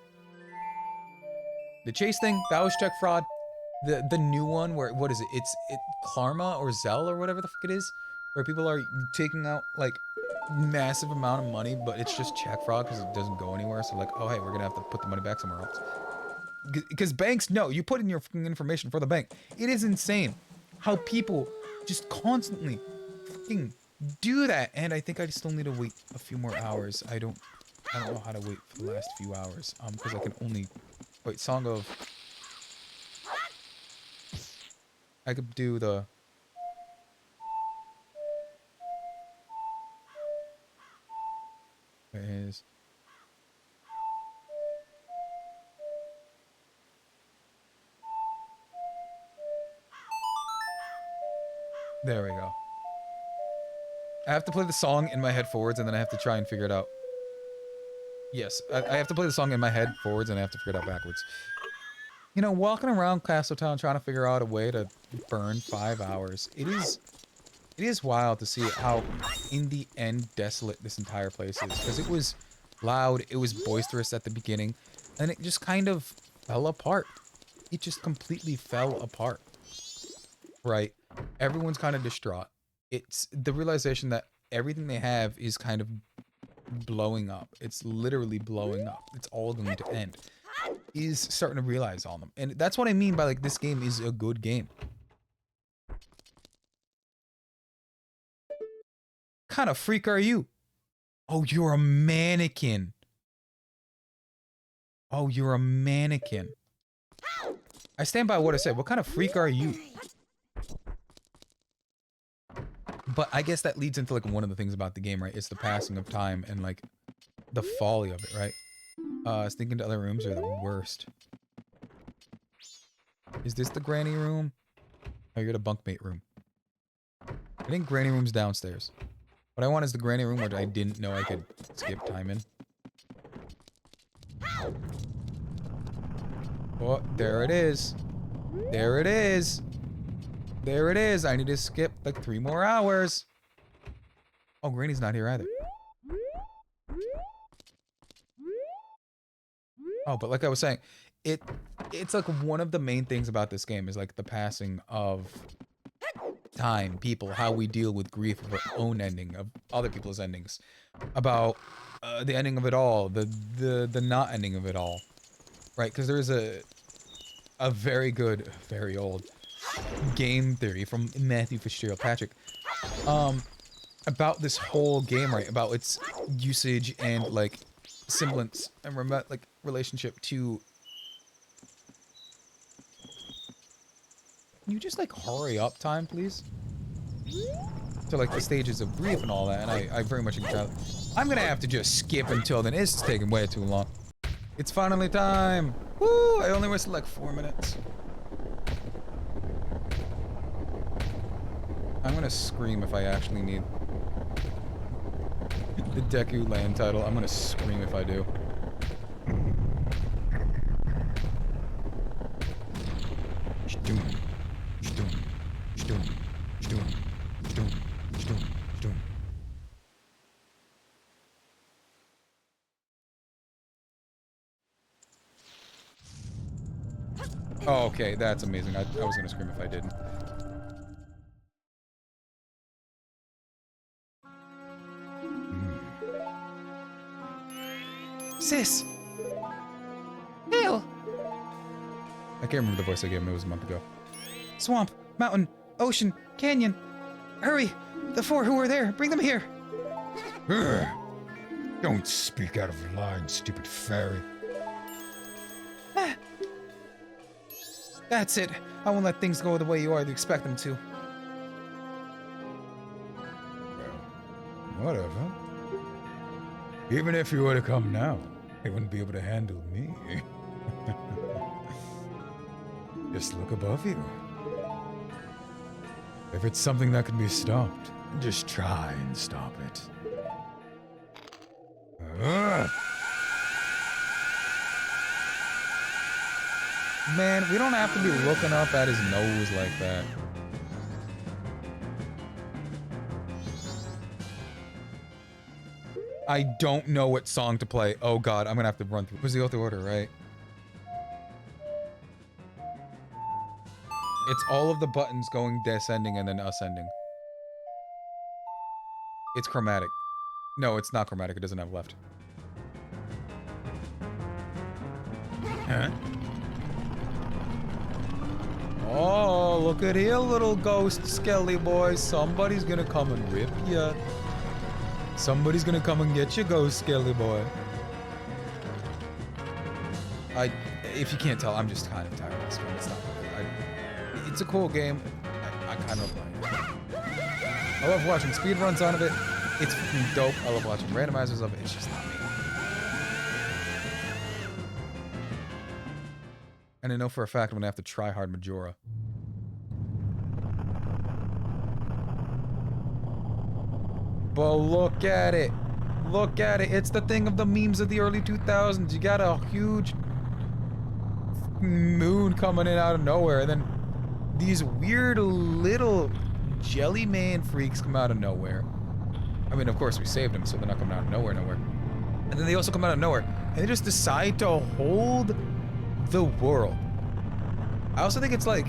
The chase thing, that was check fraud. The new one where, what is it? It's Klarma or Zell or whatever the fuck it is, where people are taking out, like, massive amount of money, but it's just check fraud because it doesn't go anywhere. So like, oh, hey, we're gonna have to put the money back somewhere else. Because banks, no, you put in your fucking information for the bank. It is insane how people just constantly fucking do that. And I think I still need to wait a few more hours. I don't know how to wait for the last few hours. Because I can only wait. Song of... I could do the... There it is. There we go. I have to play the song in my head forwards, and then I have to try and figure it out. Yes, I have to play the song in my head forwards, and I have to figure it out backwards. You know, walking around Castletown trying to figure out a way to burn 5 hours. It is wild to see how, in the end, desolate this entire place is. Because it was loud, it was boisterous at the beginning, and it just kind of fell apart. It just completely fell apart. Right? Everyone's kind of distraught. It's the realization that everything they have is kind of blowing up. It's literally blowing up. It's all going to end. is starting to realize on them. And that's what I mean by like this game is a good game. Kind of freak are you? Oh, you're a mannequin. Oh, you're a mannequin. I stand by what I said. What kind of freak are you? But I guess that leads into like one of the things about the game, right? It's the passing of time and like the folly of it, right? Sneaking to other rooms are the worst. Is this the granny room? Oh, you're the bunkmate room. I think granny room's downstairs. What I want is the granny room where I didn't know I could skip time in. Oh, there it is. There it is. There it is. I need to skip like 3 more hours. Oh, Granny's not here either. Oh, but like I was saying, it's like one of the main things about this game is like the passing of time, people, how we deal with grief of our own ending, of other people's endings, about the ending of it all, the not ending of it all, right? Because there's a very good, very old game theory from Matthew Fitzgerald Patrick about this whole game, right? About its usage and like semblance and like relationship to. Can you just like hurry up time, please? To like the stages of grief and all that, and I very much agree. I'm gonna have to just skip until then. It's taking way too long. It's finally time. Woo! I only wasted like 4 minutes. I'm gonna scream if I actually need the Deku land title. I'm gonna scream if I do. Oh, okay, that's amazing. I was gonna scream if I didn't. Sis! Hail! I can't remember the voice I gave him. It was a month ago. Swamp, mountain, ocean, canyon. Hurry! The 4 who are there, bring them here! Urgh. Don't speak out of line, stupid fairy. Ah. That's it. I won't let things go the way you expect them to. Well, whatever. Even if you were to come now, they wouldn't be able to handle me. Just look above you. If it's something that can be stopped, just try and stop it. Man, we don't have to be looking up at his nose like that. I don't know what song to play. Oh god, I'm gonna have to run through. Where's the auto order, right? It's all of the buttons going descending and then ascending. It's chromatic. No, it's not chromatic. It doesn't have left. Huh? Oh, look at here, little ghost skelly boy. Somebody's gonna come and rip ya. Somebody's gonna come and get you, ghost skelly boy. If you can't tell, I'm just kind of tired of this game. It's not. It's a cool game. I kind of like it. I love watching speedruns out of it. It's freaking dope. I love watching randomizers of it. It's just not me. And I know for a fact I'm gonna have to try hard Majora. But look at it. Look at it. It's the thing of the memes of the early 2000s. You got a huge moon coming in out of nowhere, and then these weird little jelly man freaks come out of nowhere. I mean, of course we saved them, so they're not coming out of nowhere. And then they also come out of nowhere, and they just decide to hold the world. I also think it's like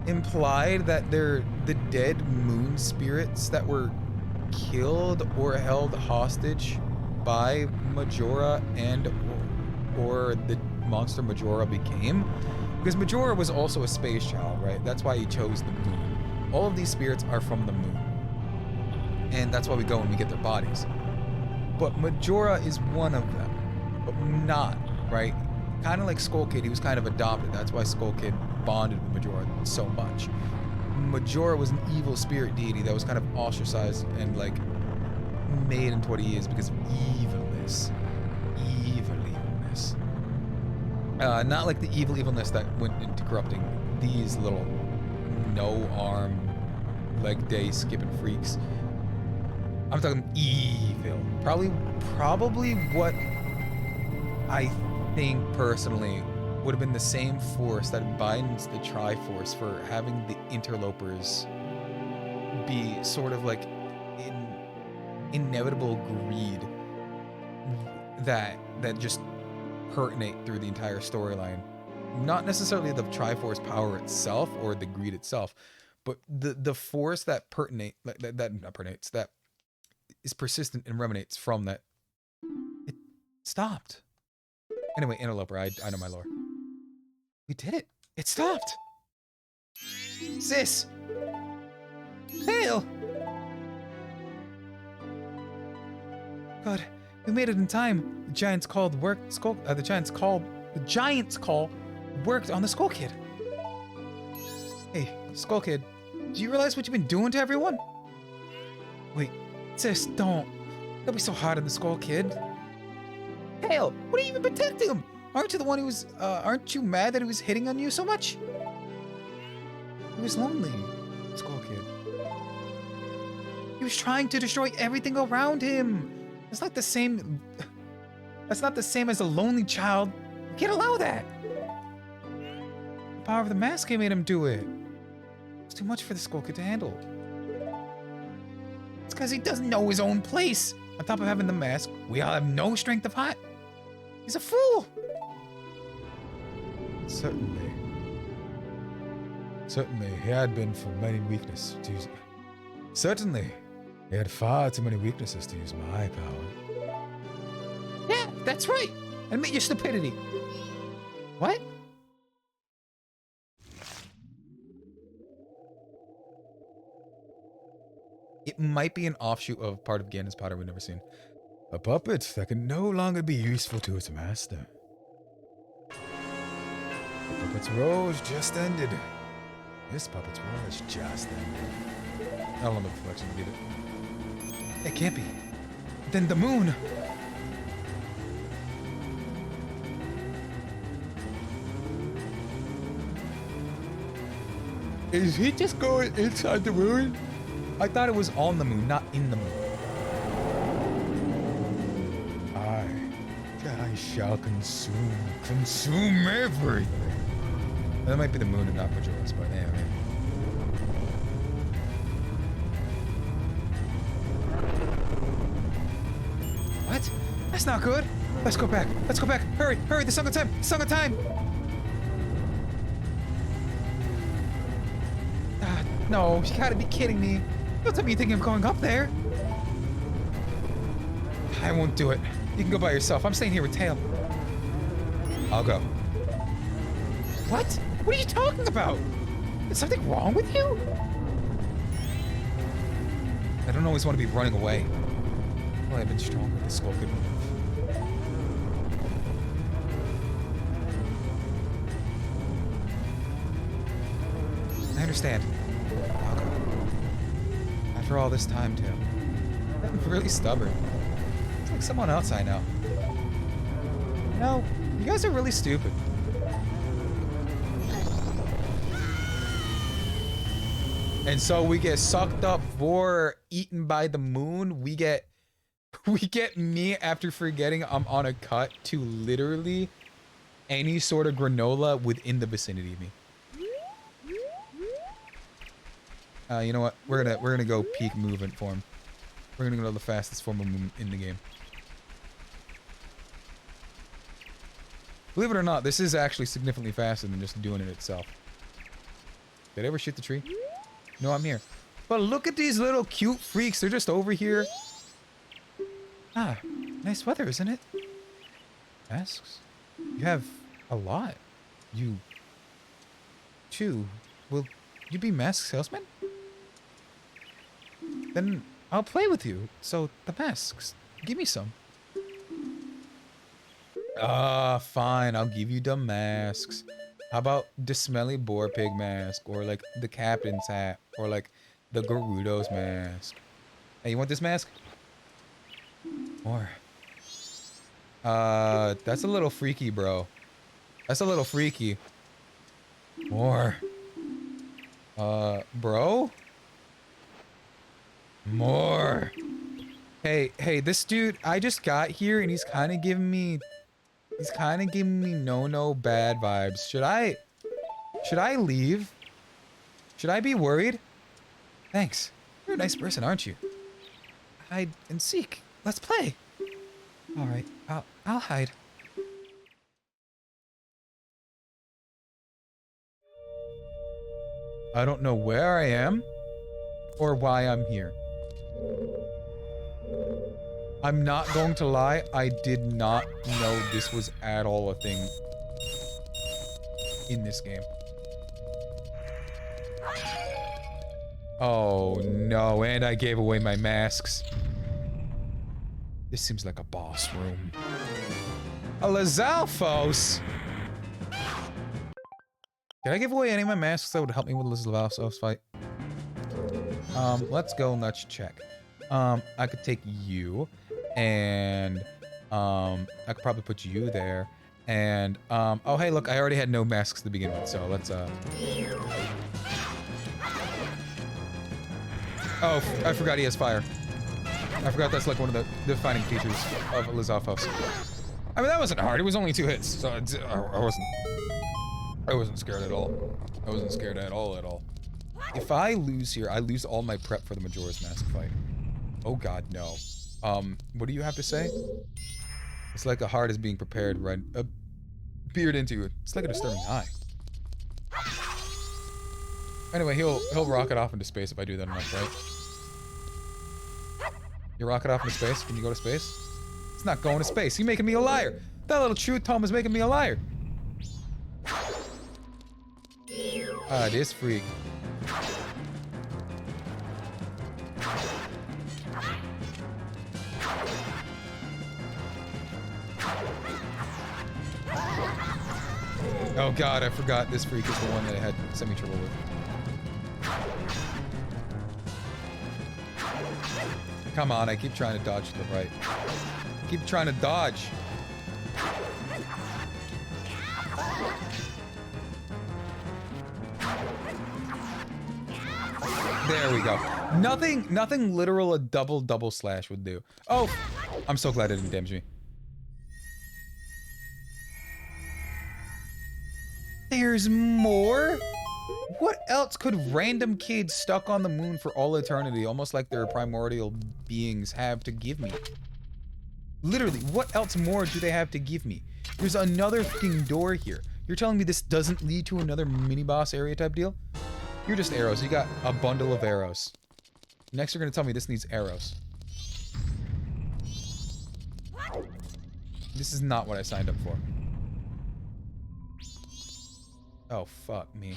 implied that they're the dead moon spirits that were killed or held hostage by Majora and or the monster Majora became. Because Majora was also a space child, right? That's why he chose the moon. All of these spirits are from the moon. And that's why we go and we get their bodies. But Majora is one of them, but not, right? Kind of like Skull Kid, he was kind of adopted. That's why Skull Kid bonded with Majora so much. Majora was an evil spirit deity that was kind of ostracized and like made into what he is because of evilness. Evilness. Not like the evilness that went into corrupting these little no-arm, leg day skipping freaks. I'm talking evil. Probably what I think personally would have been the same force that binds the Triforce for having the interlopers be sort of like inevitable greed that just pertinate through the entire storyline. Not necessarily the Triforce power itself or the greed itself, but the force that that is persistent and emanates from that. It stopped. Anyway, interloper, I know my lore. We did it. It stopped. Sis. Hail. God, we made it in time. The Giants call worked on the Skull Kid. Hey, Skull Kid, do you realize what you've been doing to everyone? Wait, sis, don't be so hard on the Skull Kid. Hail, what are you even protecting him? Aren't you the one who was, aren't you mad that he was hitting on you so much? He was lonely, Skull Kid. He was trying to destroy everything around him. It's not the same. That's not the same as a lonely child. You can't allow that. The power of the mask made him do it. It's too much for the Skull Kid to handle. It's because he doesn't know his own place. On top of having the mask, we all have no strength of heart. He's a fool. Certainly. Certainly, he had been for many weaknesses to use. Certainly, he had far too many weaknesses to use my power. Yeah, that's right. Admit your stupidity. What? It might be an offshoot of part of Ganon's powder we've never seen. A puppet that can no longer be useful to its master. The puppet's role just ended. This puppet's role has just ended. I don't know the reflection to get it. It can't be. Then the moon. Is he just going inside the moon? I thought it was on the moon, not in the moon. I shall consume everything. That might be the moon and not Majoras, but anyway. What? That's not good. Let's go back. Let's go back. Hurry, hurry, the song of time. The song of time. No, you gotta be kidding me. Don't tell me you're thinking of going up there. I won't do it. You can go by yourself. I'm staying here with Tail. I'll go. What? What are you talking about? Is something wrong with you? I don't always want to be running away. Well, I've been stronger. The Skull Kid move. I understand. I'll go. After all this time, Tail. I'm really stubborn. It's like someone else I know. No, you guys are really stupid. And so we get sucked up for eaten by the moon. We get me after forgetting I'm on a cut to literally any sort of granola within the vicinity of me. You know what? We're gonna go peak movement form. We're gonna go to the fastest form of movement in the game. Believe it or not, this is actually significantly faster than just doing it itself. Did I ever shoot the tree? No, I'm here. But look at these little cute freaks. They're just over here. Ah, nice weather, isn't it? Masks? You have a lot. You, too. Will you be mask salesman? Then I'll play with you. So, the masks. Give me some. Fine. I'll give you the masks. How about the smelly boar pig mask? Or like the captain's hat? Or like the Gerudo's mask? Hey, you want this mask? More. That's a little freaky, bro. That's a little freaky. More. Bro? More. Hey, this dude, I just got here and he's kind of giving me no bad vibes. Should I leave? Should I be worried? Thanks. You're a nice person, aren't you? Hide and seek. Let's play. All right, I'll hide. I don't know where I am or why I'm here. I'm not going to lie, I did not know this was at all a thing in this game. Oh no, and I gave away my masks. This seems like a boss room. A Lizalfos! Did I give away any of my masks that would help me with Lizalfos fight? Let's go, let's check. I could take you, and, I could probably put you there, and, oh hey, look, I already had no masks to begin with, so let's, Oh, I forgot he has fire. I forgot that's like one of the defining features of Lizalfos. I mean, that wasn't hard, it was only 2 hits, so I wasn't scared at all. I wasn't scared at all. If I lose here, I lose all my prep for the Majoras mask fight. Oh god, no. What do you have to say? It's like a heart is being prepared, right? Peered into it. It's like a disturbing eye. Anyway, he'll rocket off into space if I do that enough, right? You rocket off into space? Can you go to space? It's not going to space. You're making me a liar. That little truth tome is making me a liar. Ah, this freak. Oh god, I forgot this freak is the one that I had semi-trouble with. Come on, I keep trying to dodge to the right. Keep trying to dodge. There we go. Nothing literal a double slash would do. Oh, I'm so glad it didn't damage me. There's more? What else could random kids stuck on the moon for all eternity, almost like they're primordial beings, have to give me? Literally, what else more do they have to give me? There's another freaking door here. You're telling me this doesn't lead to another mini-boss area type deal? You're just arrows. You got a bundle of arrows. Next, you're gonna tell me this needs arrows. This is not what I signed up for. Oh, fuck me.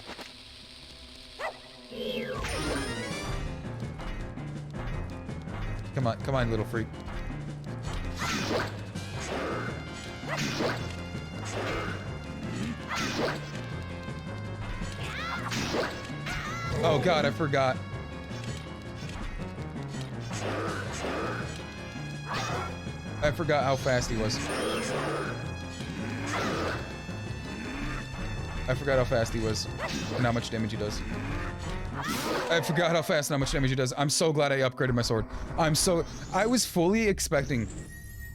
Come on, little freak. Oh god, I forgot. I forgot how fast he was. I forgot how fast he was and how much damage he does. I forgot how fast and how much damage he does. I'm so glad I upgraded my sword. I was fully expecting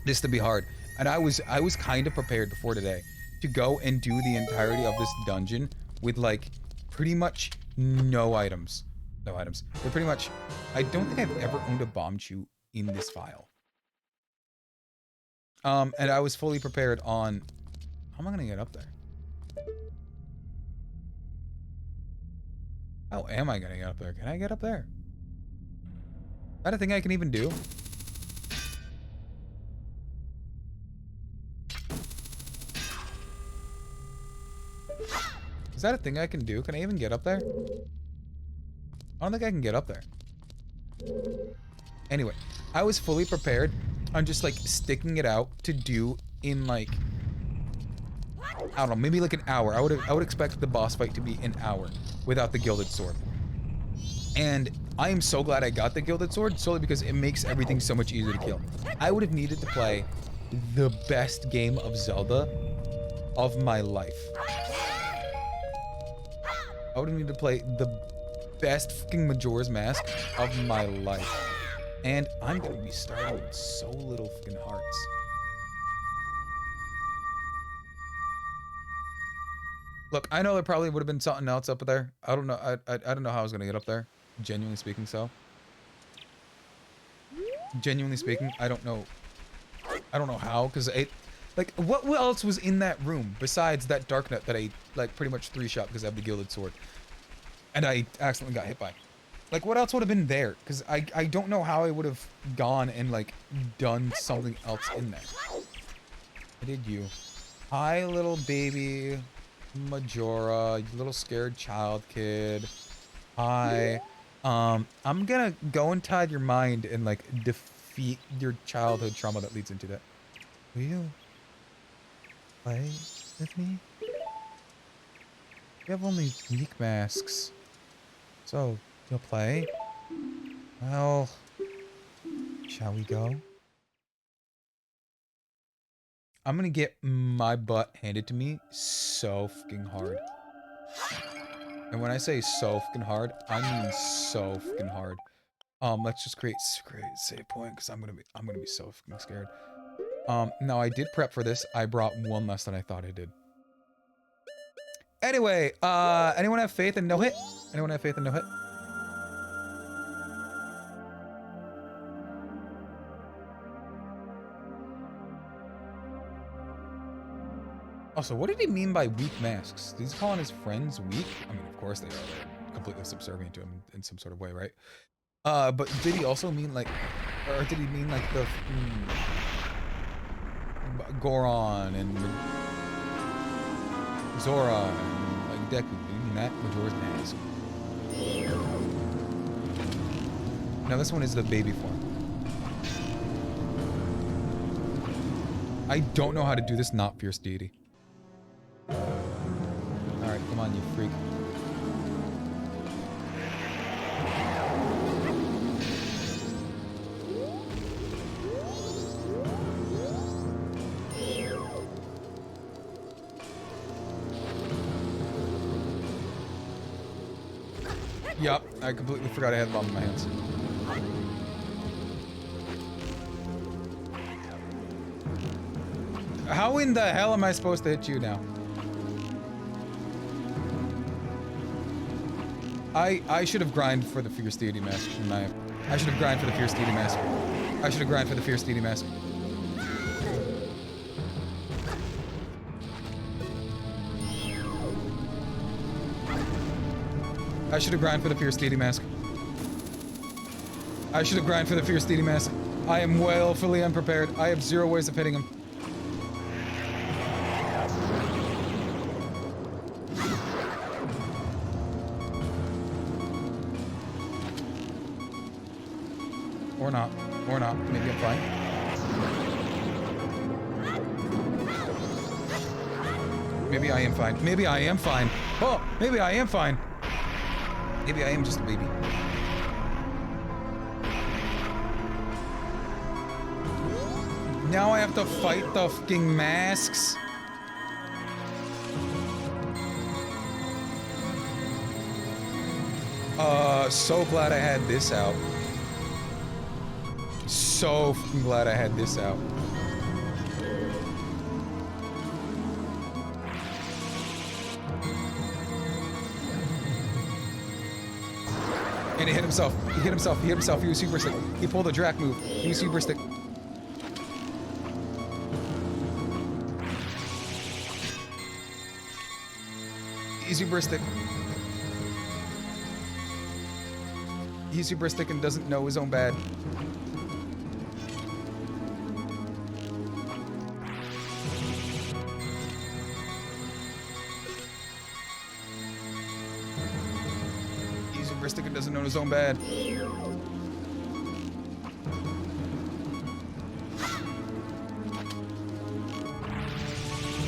this to be hard, and I was kind of prepared before today to go and do the entirety of this dungeon with like pretty much no items. No items. But pretty much, I don't think I've ever owned a bomb chew in this file. And I was fully prepared on how am I gonna get up there? How am I gonna get up there? Can I get up there? Is that a thing I can even do? Is that a thing I can do? Can I even get up there? I don't think I can get up there. Anyway, I was fully prepared on just like sticking it out to do in like, I don't know, maybe like an hour. I would expect the boss fight to be an hour without the gilded sword. And I am so glad I got the gilded sword solely because it makes everything so much easier to kill. I would have needed to play the best game of Zelda of my life. I would have needed to play the best fucking Majora's Mask of my life. And I'm gonna be starting with so little fucking hearts. Look, I know there probably would have been something else up there. I don't know. I don't know how I was gonna get up there. Genuinely speaking, so. Genuinely speaking, I don't know. I don't know how, because it, like, what else was in that room besides that dark nut that I like pretty much 3-shot because I have the gilded sword, and I accidentally got hit by. Like, what else would have been there? Because I don't know how I would have gone and like done something else in there. I did you. Hi, little baby Majora, you little scared child kid. Hi. I'm gonna go inside your mind and like defeat your childhood trauma that leads into that. Will you play with me? You have only weak masks. So, you'll play? Well, shall we go? I'm gonna get my butt handed to me so fucking hard. And when I say so fucking hard, I mean so fucking hard. Let's just create save point because I'm gonna be so fucking scared. Now I did prep for this. I brought one less than I thought I did. Anyway, anyone have faith in no hit? Anyone have faith in no hit? Also, what did he mean by weak masks? Did he call his friends weak? I mean, of course they are. They're completely subservient to him in some sort of way, right? But did he also mean like, or did he mean like the Goron and Zora and like Deku? Did he mean that? Majora's Mask. Now this one is the baby form. I don't know how to do this, not Fierce Deity. Alright, come on, you freak. Yup, I completely forgot I had a bomb in my hands. How in the hell am I supposed to hit you now? I should have grinded for the Fierce Deity Mask. I should have grinded for the Fierce Deity Mask. I should have grinded for the Fierce Deity Mask. I should have grinded for the Fierce Deity Mask. I should have grinded for the Fierce Deity Mask. I am woefully unprepared. I have 0 ways of hitting him. Or not. Or not. Maybe I'm fine. Maybe I am fine. Maybe I am fine. Oh, maybe I am fine. Maybe I am just a baby. Now I have to fight the fucking masks. So glad I had this out. So fucking glad I had this out. And he hit himself. He hit himself. He hit himself. He was super stick. He pulled a Drac move. He was super stick. He's super stick. He's super stick and doesn't know his own bad. heuristic and doesn't know his own bad.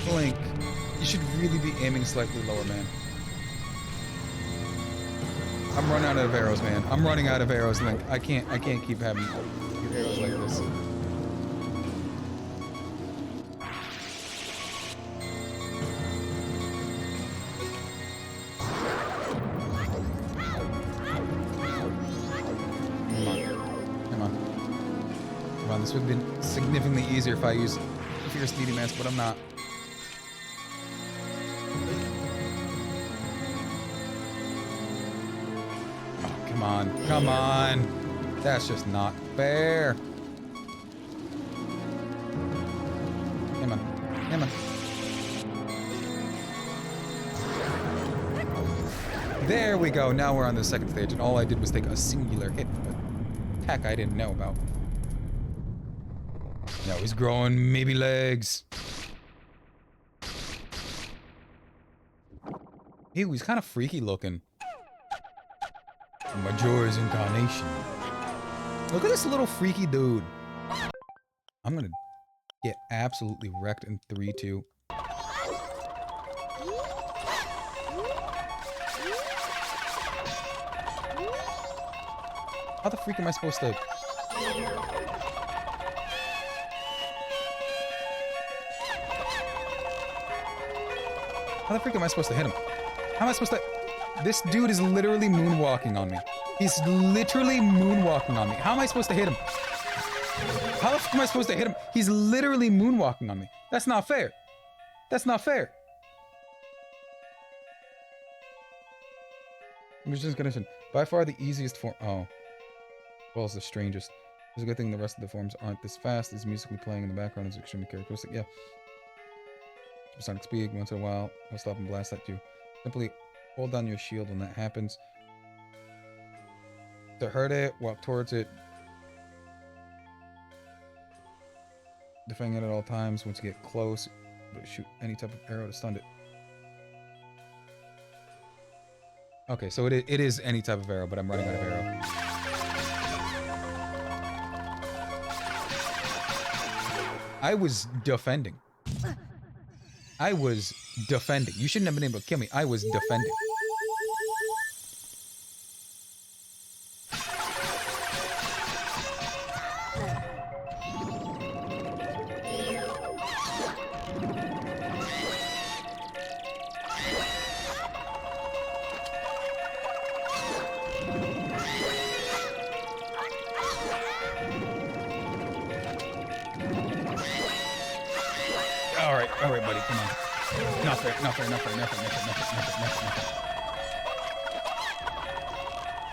Blink. You should really be aiming slightly lower, man. I'm running out of arrows, man. I'm running out of arrows, Link. I can't keep having arrows like this. Come on, this would have been significantly easier if I used Fierce Needy Mask, but I'm not. Come on, come on. That's just not fair. Come on, come on. There we go. Now we're on the second stage, and all I did was take a singular hit from an attack I didn't know about. Now he's growing maybe legs. Ew, he's kind of freaky looking. Majoras incarnation. Look at this little freaky dude. I'm gonna get absolutely wrecked in 3, 2. How the freak am I supposed to... How the freak am I supposed to hit him? How am I supposed to... This dude is literally moonwalking on me. He's literally moonwalking on me. How am I supposed to hit him? How the fuck am I supposed to hit him? He's literally moonwalking on me. That's not fair. That's not fair. Musician's condition. By far the easiest form... Oh. Well, it's the strangest. It's a good thing the rest of the forms aren't this fast. It's musically playing in the background is extremely characteristic. Yeah. Sonic speed. Once in a while, I'll stop and blast at you. Simply hold down your shield when that happens. To hurt it, walk towards it. Defending it at all times. Once you get close, but shoot any type of arrow to stun it. Okay, so it is any type of arrow, but I'm running out of arrow. I was defending. I was defending. You shouldn't have been able to kill me. I was defending. All right, buddy, come on. Not fair.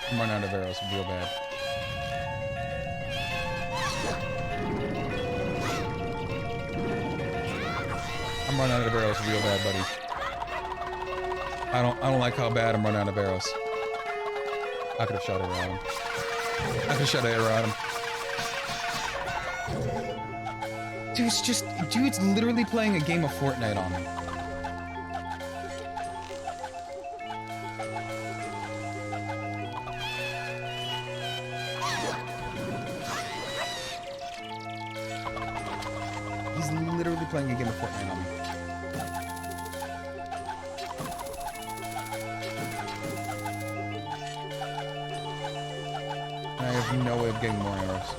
I'm running out of arrows real bad. I'm running out of arrows real bad, buddy. I don't like how bad I'm running out of arrows. I could have shot an arrow at him. I could have shot an arrow at him. Dude's literally playing a game of Fortnite on me. He's literally playing a game of Fortnite on me. And I have no way of getting more arrows.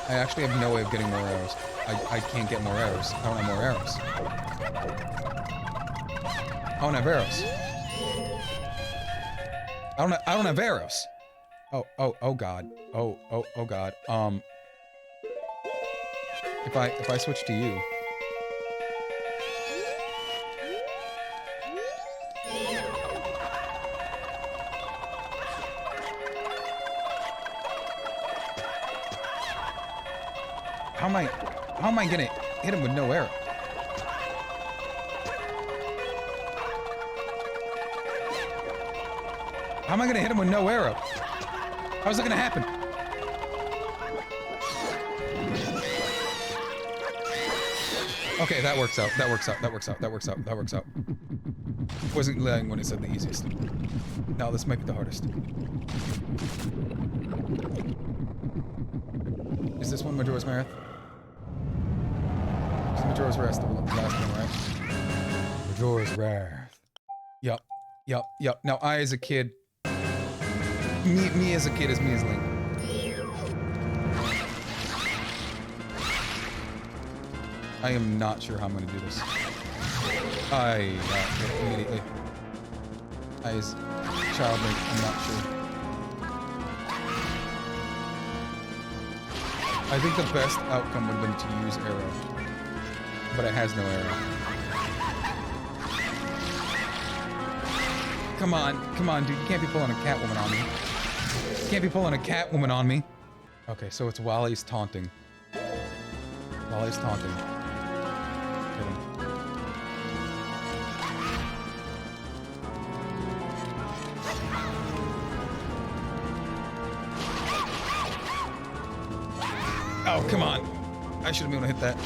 I actually have no way of getting more arrows. I can't get more arrows. I don't have more arrows. I don't have arrows. I don't have arrows. Oh god. Oh god. If I switch to you. How am I gonna hit him with no arrow? How am I gonna hit him with no arrow? How's it gonna happen? Okay, that works out. That works out. That works out. That works out. That works out. Wasn't lying when it said the easiest. No, this might be the hardest. Is this one Majora's Mask? Is Majora's Mask the last one, right? Majora's Wrath. Yup. Now, I as a kid... Me as a kid is me as Link. I am not sure how I'm gonna do this. Immediately. I as child Link, I'm not sure. I think the best outcome would have been to use arrow. But it has no arrow. Come on, dude. You can't be pulling a Catwoman on me. You can't be pulling a Catwoman on me. Okay, so it's Wally's taunting. Wally's taunting. Hit him. Oh, come on. I should have been able to hit that.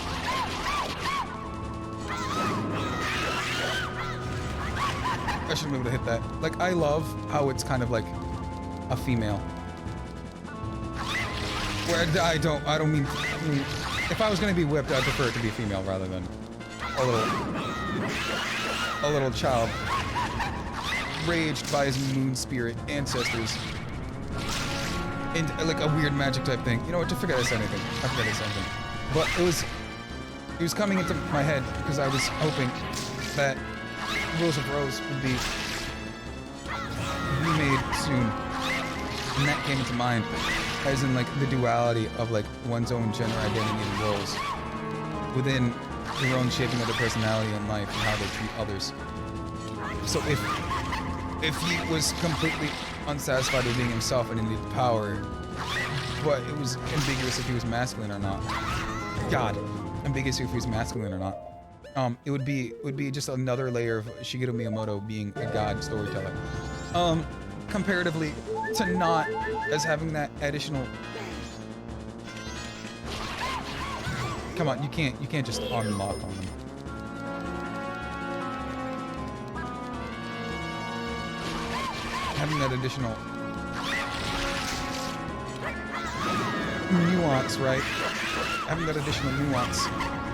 I should have been able to hit that. Like, I love how it's kind of like a female. Where I don't mean, if I was gonna be whipped, I'd prefer it to be female rather than a little child raged by his moon spirit ancestors. And like a weird magic type thing. You know what? I forget I said anything. But it was coming into my head because I was hoping that Rules of Rose would be remade soon. And that came into mind as in like the duality of like one's own gender identity and roles within their own shaping of their personality and life and how they treat others. So if he was completely unsatisfied with being himself and he needed power, but it was ambiguous if he was masculine or not. Ambiguous if he was masculine or not. It would be just another layer of Shigeru Miyamoto being a god storyteller. Comparatively to not as having that additional. Come on, you can't just unlock on them. Having that additional nuance, right? Having that additional nuance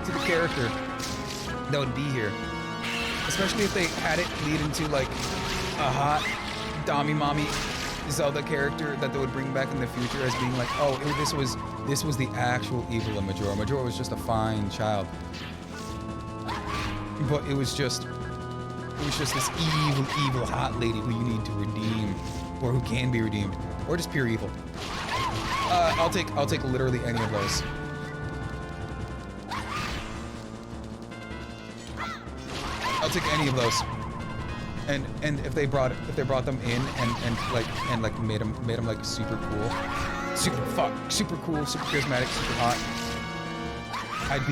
to the character that would be here. Especially if they had it lead into like a hot Dami Mommy Zelda character that they would bring back in the future as being like, oh, this was the actual evil of Majora. Majora was just a fine child. But it was just this evil hot lady who you need to redeem, or who can be redeemed, or just pure evil. I'll take literally any of those. I'll take any of those. And if they brought them in and made them like super cool, super cool, super charismatic, super hot, I'd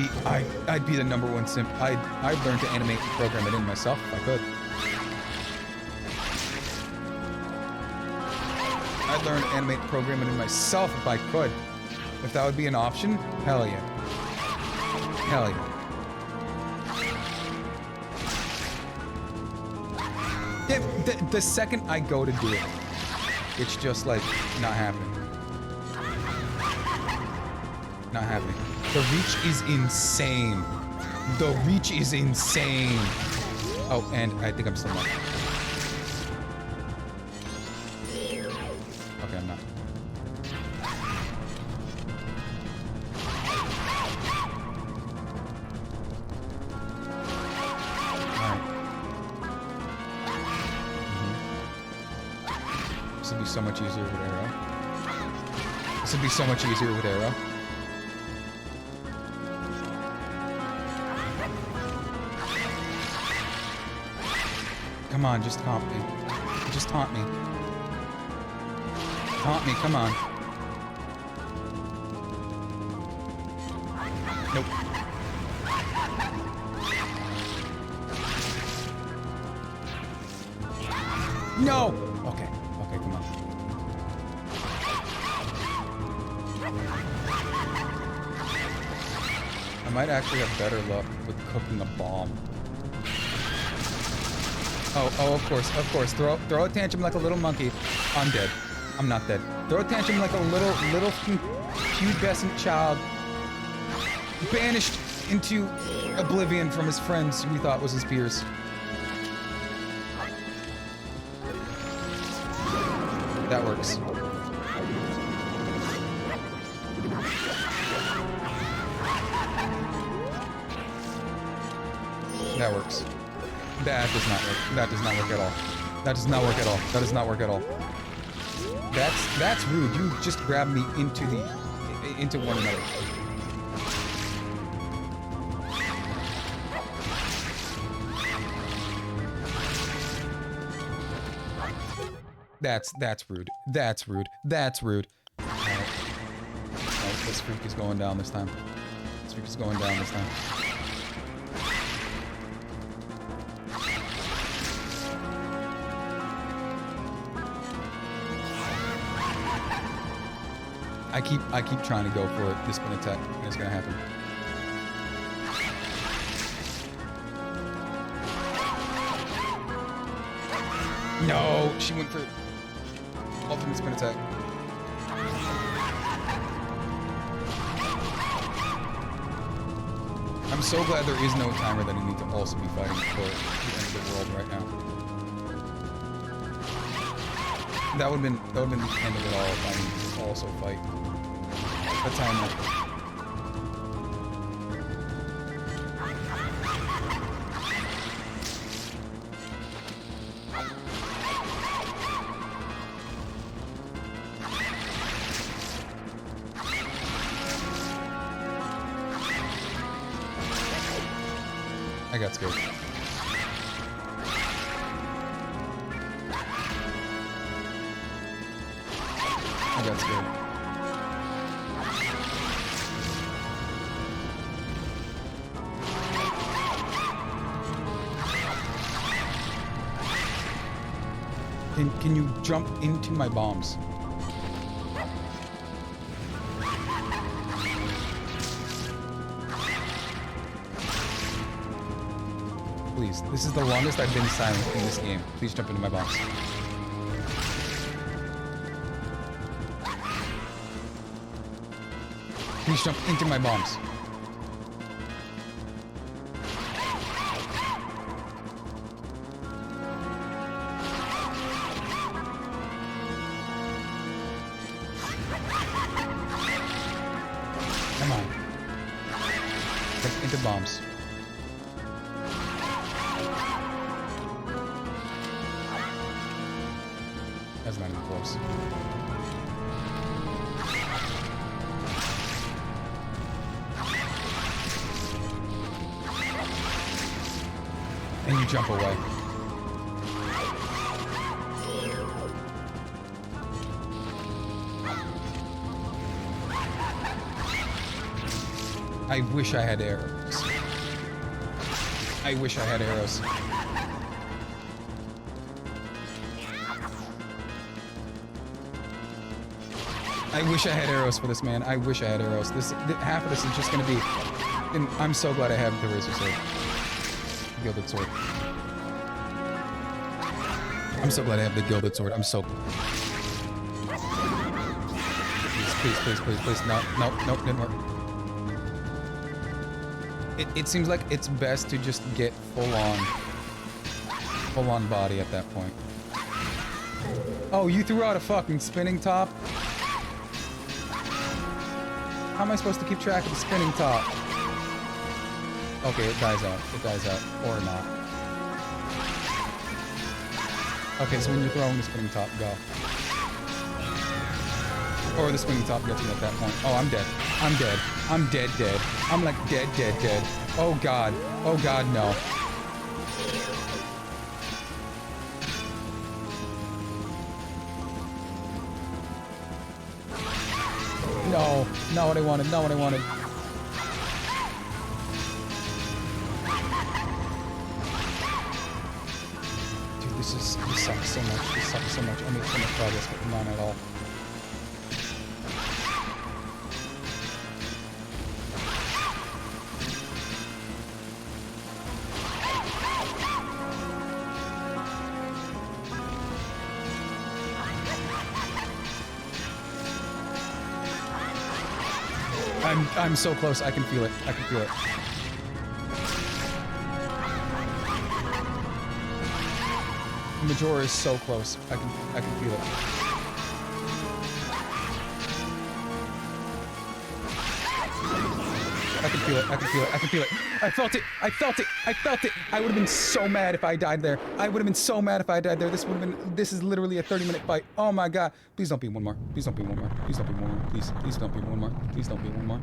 be the #1 simp. I'd learn to animate and program it in myself if I could. I'd learn to animate and program it in myself if I could. If that would be an option, hell yeah. Hell yeah. The second I go to do it, it's just like not happening. Not happening. The reach is insane. The reach is insane. Oh, and I think I'm still not. Okay, I'm not. This would be so much easier with arrow. This would be so much easier with arrow. Come on, just taunt me. Just taunt me. Taunt me, come on. Nope. No! Okay. Okay, come on. I might actually have better luck with cooking a bomb. Oh, of course. Throw a tantrum like a little monkey. I'm dead. I'm not dead. Throw a tantrum like a little pubescent child. Banished into oblivion from his friends who he thought was his peers. That works. That works. That does not work. That does not work at all. That does not work at all. That does not work at all. That's rude. You just grabbed me into one another. That's rude. That's rude. That's rude. Alright. Oh, this freak is going down this time. This freak is going down this time. I keep trying to go for it, the spin attack, and it's gonna happen. No, she went for ultimate spin attack. I'm so glad there is no timer that I need to also be fighting for the end of the world right now. That would have been the end of it all if I needed to also fight the timer. I got scared. I got scared. Can you jump into my bombs? Please, this is the longest I've been silent in this game. Please jump into my bombs. Please jump into my bombs. Come on. Jump into bombs. That's not even close. And you jump away. I wish I had arrows. I wish I had arrows. I wish I had arrows for this, man. I wish I had arrows. Half of this is just gonna be... And I'm so glad I have the razor sword. Gilded sword. I'm so glad I have the gilded sword. I'm so... Please. No, didn't work. It seems like it's best to just get full on body at that point. Oh, you threw out a fucking spinning top? How am I supposed to keep track of the spinning top? Okay, it dies out. It dies out. Or not. Okay, so when you're throwing the spinning top, go. Or the spinning top gets me at that point. Oh, I'm dead. I'm dead. I'm dead. I'm like dead. Oh god. Oh god, no. No. Not what I wanted. Not what I wanted. Dude, this sucks so much. This sucks so much. I made so much progress, but none at all. I'm so close. I can feel it. I can feel it. Majora is so close. I can feel it. I can feel it. I can feel it. I can feel it. I felt it. I felt it. I felt it. I would have been so mad if I died there. I would have been so mad if I died there. This would have been. This is literally a 30-minute fight. Oh my god. Please don't be one more. Please don't be one more. Please don't be one more. Please. Please don't be one more. Please don't be one more.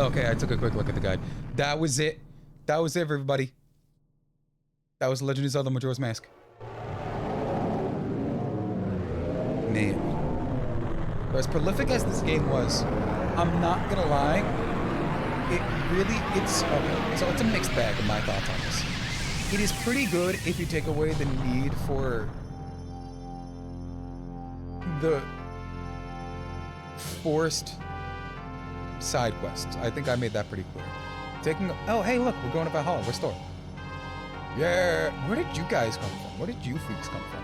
Okay, I took a quick look at the guide. That was it. That was it, everybody. That was Legend of Zelda Majora's Mask. Man. But as prolific as this game was, I'm not gonna lie, it's okay. So it's a mixed bag of my thoughts on this. It is pretty good if you take away the need for the forced side quests. I think I made that pretty clear. Oh, hey, look, we're going to Valhalla. Restore. Yeah. Where did you guys come from? Where did you freaks come from?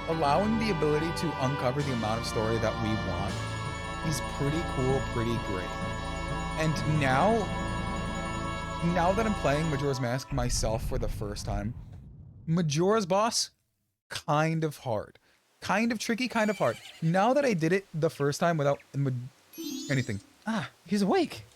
Allowing the ability to uncover the amount of story that we want is pretty cool, pretty great. And now that I'm playing Majora's Mask myself for the first time, Majora's boss, kind of hard. Kind of tricky, kind of hard. Now that I did it the first time without anything. Ah, he's awake.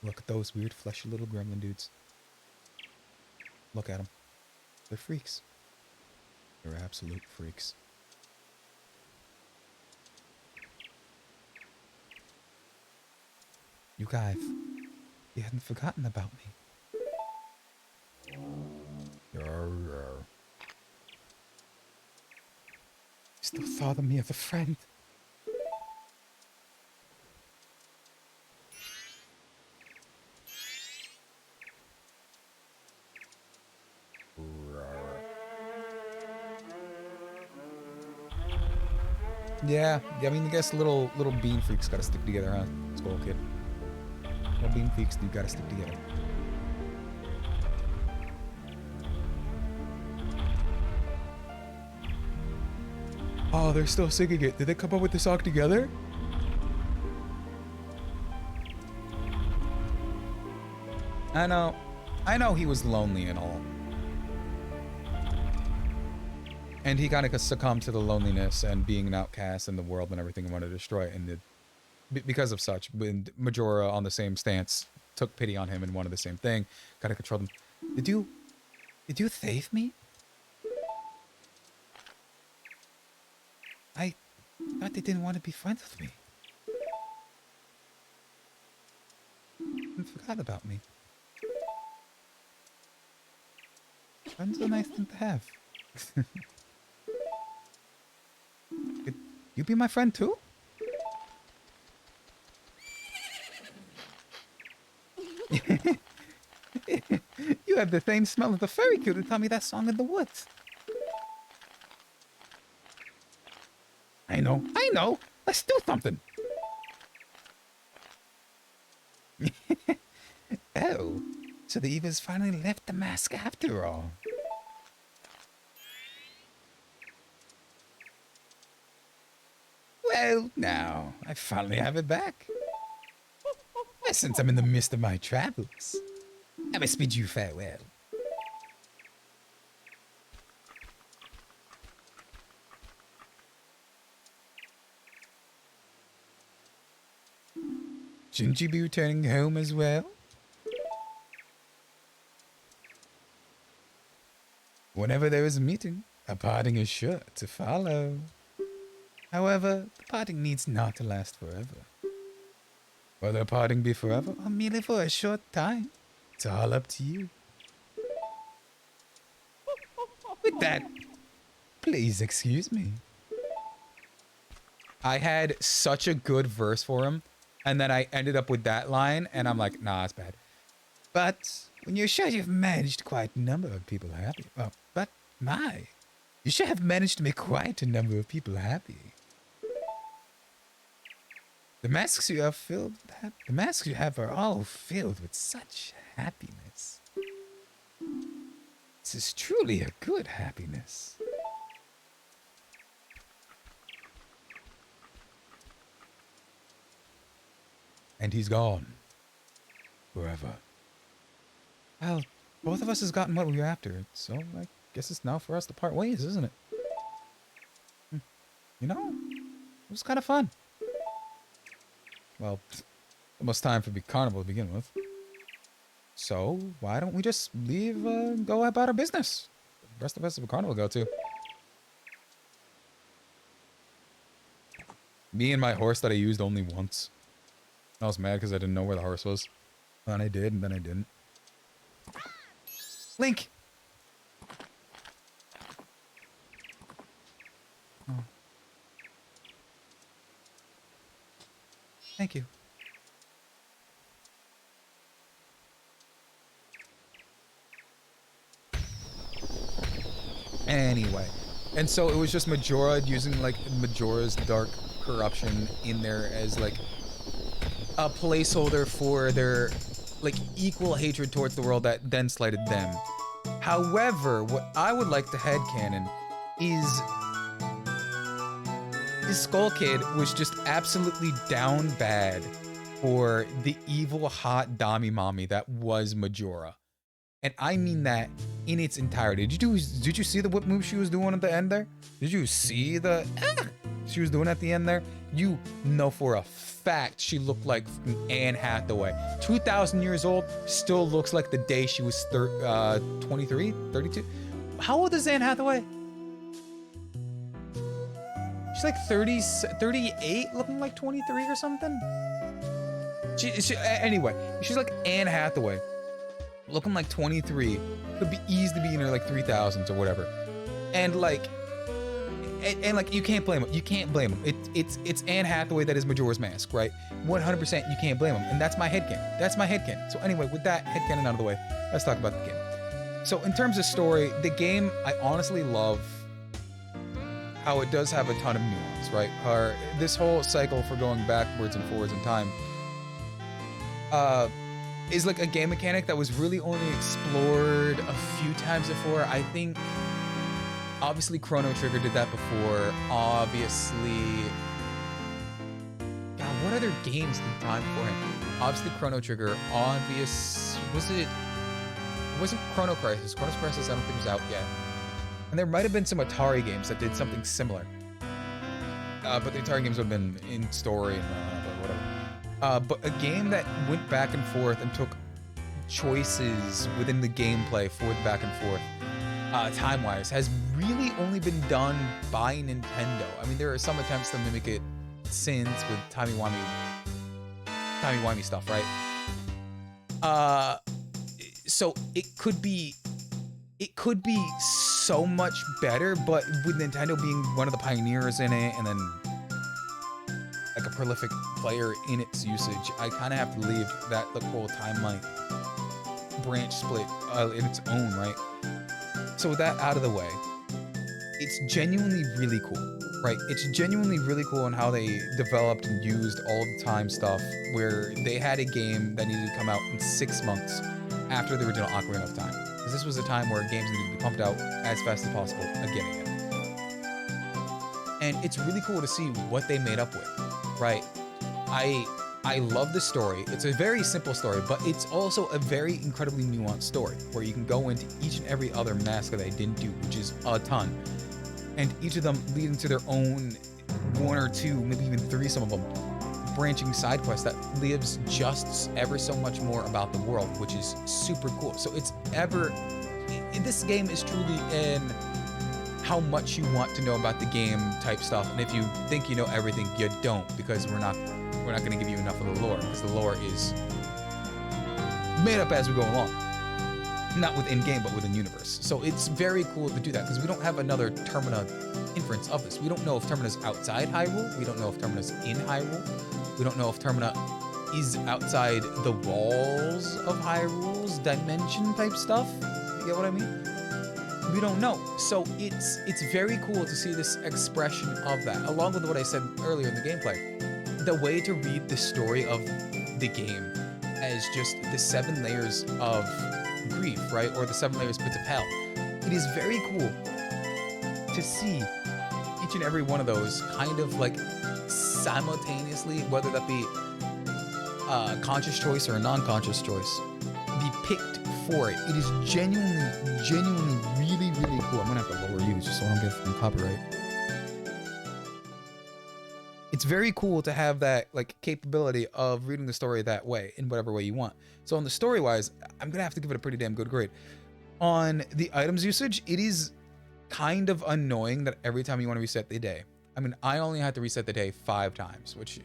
Look at those weird fleshy little gremlin dudes. Look at them. They're freaks. They're absolute freaks. You guys, you hadn't forgotten about me. You still thought of me as a friend. Yeah, I mean, I guess little bean freaks gotta stick together, huh? Squirrel kid. Little bean freaks do gotta stick together. Oh, they're still singing it. Did they come up with the song together? I know he was lonely and all. And he kind of succumbed to the loneliness and being an outcast in the world and everything and wanted to destroy it. And because of such, when Majora on the same stance took pity on him and wanted the same thing, kind of controlled him. Did you save me? I thought they didn't want to be friends with me. I forgot about me. Friends are a nice thing to have. Could you be my friend too? You have the same smell of the fairy cute who taught me that song in the woods. I know. Let's do something. Oh, so the Eva's finally left the mask after all. Well, now, I finally have it back. Since I'm in the midst of my travels, I must bid you farewell. Shouldn't you be returning home as well? Whenever there is a meeting, a parting is sure to follow. However, the parting needs not to last forever. Whether parting be forever or merely for a short time, it's all up to you. With that, please excuse me. I had such a good verse for him, and then I ended up with that line, and I'm like, nah, it's bad. But when you're sure you've managed quite a number of people happy, well, but my, You should have managed to make quite a number of people happy. The masks you have are all filled with such happiness. This is truly a good happiness. And he's gone. Forever. Well, both of us has gotten what we were after, so I guess it's now for us to part ways, isn't it? You know, it was kind of fun. Well, almost time for the carnival to begin with. So, why don't we just leave and go about our business? The rest of us have a carnival to go to. Me and my horse that I used only once. I was mad because I didn't know where the horse was. Then I did, and then I didn't. Link! Oh. Thank you. Anyway. And so it was just Majora using, like, Majora's Dark Corruption in there as, like, a placeholder for their, like, equal hatred towards the world that then slighted them. However, what I would like to headcanon is Skull Kid was just absolutely down bad for the evil hot Dami mommy that was Majora. And I mean that in its entirety. Did you see the whip move she was doing at the end there? Did you see the she was doing at the end there? You know for a fact she looked like Anne Hathaway. 2,000 years old, still looks like the day she was 23, 32. How old is Anne Hathaway? She's like 30, 38, looking like 23 or something. Anyway, she's like Anne Hathaway, looking like 23. Could be easily be in her like 3,000s or whatever. And like, like you can't blame him. You can't blame him. It's Anne Hathaway that is Majora's Mask, right? 100% you can't blame him. And that's my headcanon. That's my headcanon. So anyway, with that headcanon out of the way, let's talk about the game. So in terms of story, the game, I honestly love how it does have a ton of nuance, right? This whole cycle for going backwards and forwards in time is like a game mechanic that was really only explored a few times before. I think obviously Chrono Trigger did that before. Obviously, God, what other games did time before him? Obviously Chrono Trigger. It wasn't Chrono Crisis. Chrono Crisis I don't think was out yet. And there might have been some Atari games that did something similar. But the Atari games would have been in story and whatever. But a game that went back and forth and took choices within the gameplay for the back and forth, time-wise, has really only been done by Nintendo. I mean, there are some attempts to mimic it since with timey-wimey stuff, right? So it could be so much better, but with Nintendo being one of the pioneers in it, and then like a prolific player in its usage, I kind of have to leave that the whole timeline branch split in its own, right? So with that out of the way, it's genuinely really cool, right? It's genuinely really cool on how they developed and used all of the time stuff, where they had a game that needed to come out in 6 months after the original Ocarina of Time. Because this was a time where games needed to be pumped out as fast as possible again. And it's really cool to see what they made up with, right? I love the story. It's a very simple story, but it's also a very incredibly nuanced story where you can go into each and every other mask that they didn't do, which is a ton. And each of them leading to their own 1 or 2, maybe even 3, some of them, branching side quest that lives just ever so much more about the world, which is super cool. So this game is truly in how much you want to know about the game type stuff. And if you think you know everything, you don't, because we're not going to give you enough of the lore, because the lore is made up as we go along. Not within game, but within universe. So it's very cool to do that, because we don't have another Termina inference of this. We don't know if Termina's outside Hyrule. We don't know if Termina's in Hyrule. We don't know if Termina is outside the walls of Hyrule's dimension type stuff. You get what I mean? We don't know. So it's very cool to see this expression of that, along with what I said earlier in the gameplay. The way to read the story of the game as just the 7 layers of grief, right? Or the 7 layers pits of hell. It is very cool to see each and every one of those kind of like simultaneously, whether that be a conscious choice or a non-conscious choice, be picked for it. It is genuinely really, really cool. I'm gonna have to lower you just so I don't get from copyright. It's very cool to have that like capability of reading the story that way in whatever way you want. So on the story wise, I'm gonna have to give it a pretty damn good grade. On the items usage, it is kind of annoying that every time you want to reset the day. I mean, I only had to reset the day 5 times, which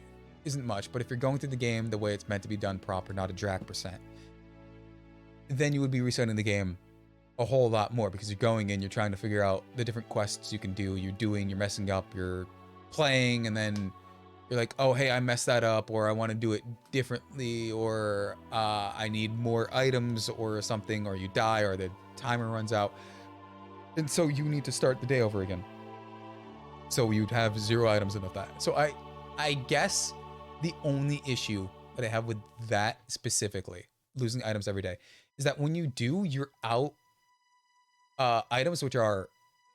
isn't much, but if you're going through the game the way it's meant to be done proper, not a Drac percent, then you would be resetting the game a whole lot more because you're going in, you're trying to figure out the different quests you can do, you're messing up, you're playing, and then you're like, oh, hey, I messed that up, or I want to do it differently, or I need more items or something, or you die, or the timer runs out. And so you need to start the day over again. So you'd have 0 items and of that. So I guess the only issue that I have with that specifically, losing items every day, is that when you do, you're out items which are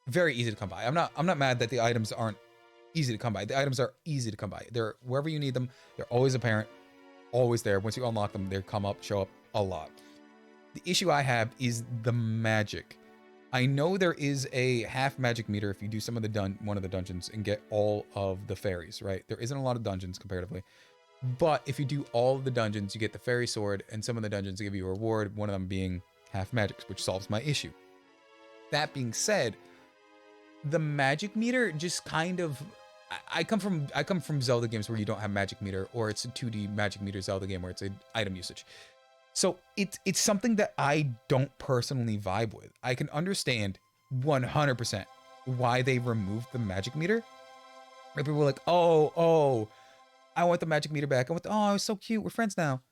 very easy to come by. I'm not mad that the items aren't easy to come by. The items are easy to come by. They're wherever you need them. They're always apparent, always there. Once you unlock them, they come up, show up a lot. The issue I have is the magic. I know there is a half magic meter if you do some of the one of the dungeons and get all of the fairies, right? There isn't a lot of dungeons comparatively. But if you do all of the dungeons, you get the fairy sword, and some of the dungeons give you a reward, one of them being half magic, which solves my issue. That being said, the magic meter just kind of, I come from Zelda games where you don't have magic meter, or it's a 2D magic meter Zelda game where it's an item usage. So it's something that I don't personally vibe with. I can understand 100% why they removed the magic meter. Where people were like, oh, I want the magic meter back. Oh, it's so cute. We're friends now.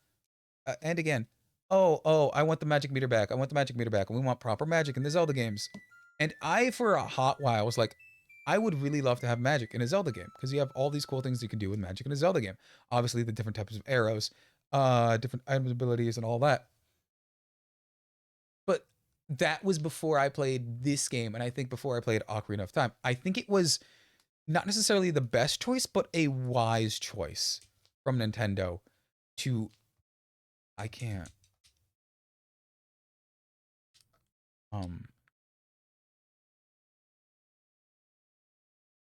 And again, oh, I want the magic meter back. I want the magic meter back. And we want proper magic in the Zelda games. And I, for a hot while, was like, I would really love to have magic in a Zelda game because you have all these cool things you can do with magic in a Zelda game. Obviously, the different types of arrows, different item abilities, and all that. But that was before I played this game, and I think before I played Ocarina of Time. I think it was not necessarily the best choice, but a wise choice from Nintendo to... I can't... I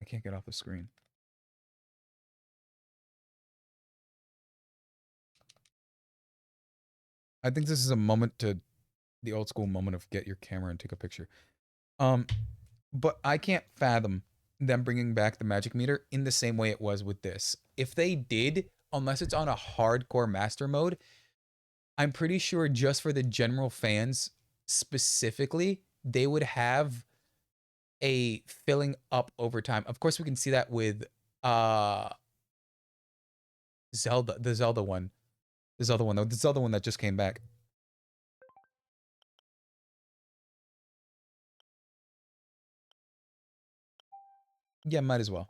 can't get off the screen. I think this is a moment to... the old school moment of get your camera and take a picture. But I can't fathom them bringing back the magic meter in the same way it was with this. If they did, unless it's on a hardcore master mode, I'm pretty sure just for the general fans specifically, they would have a filling up over time. Of course, we can see that with Zelda, the Zelda one that just came back. Yeah, might as well.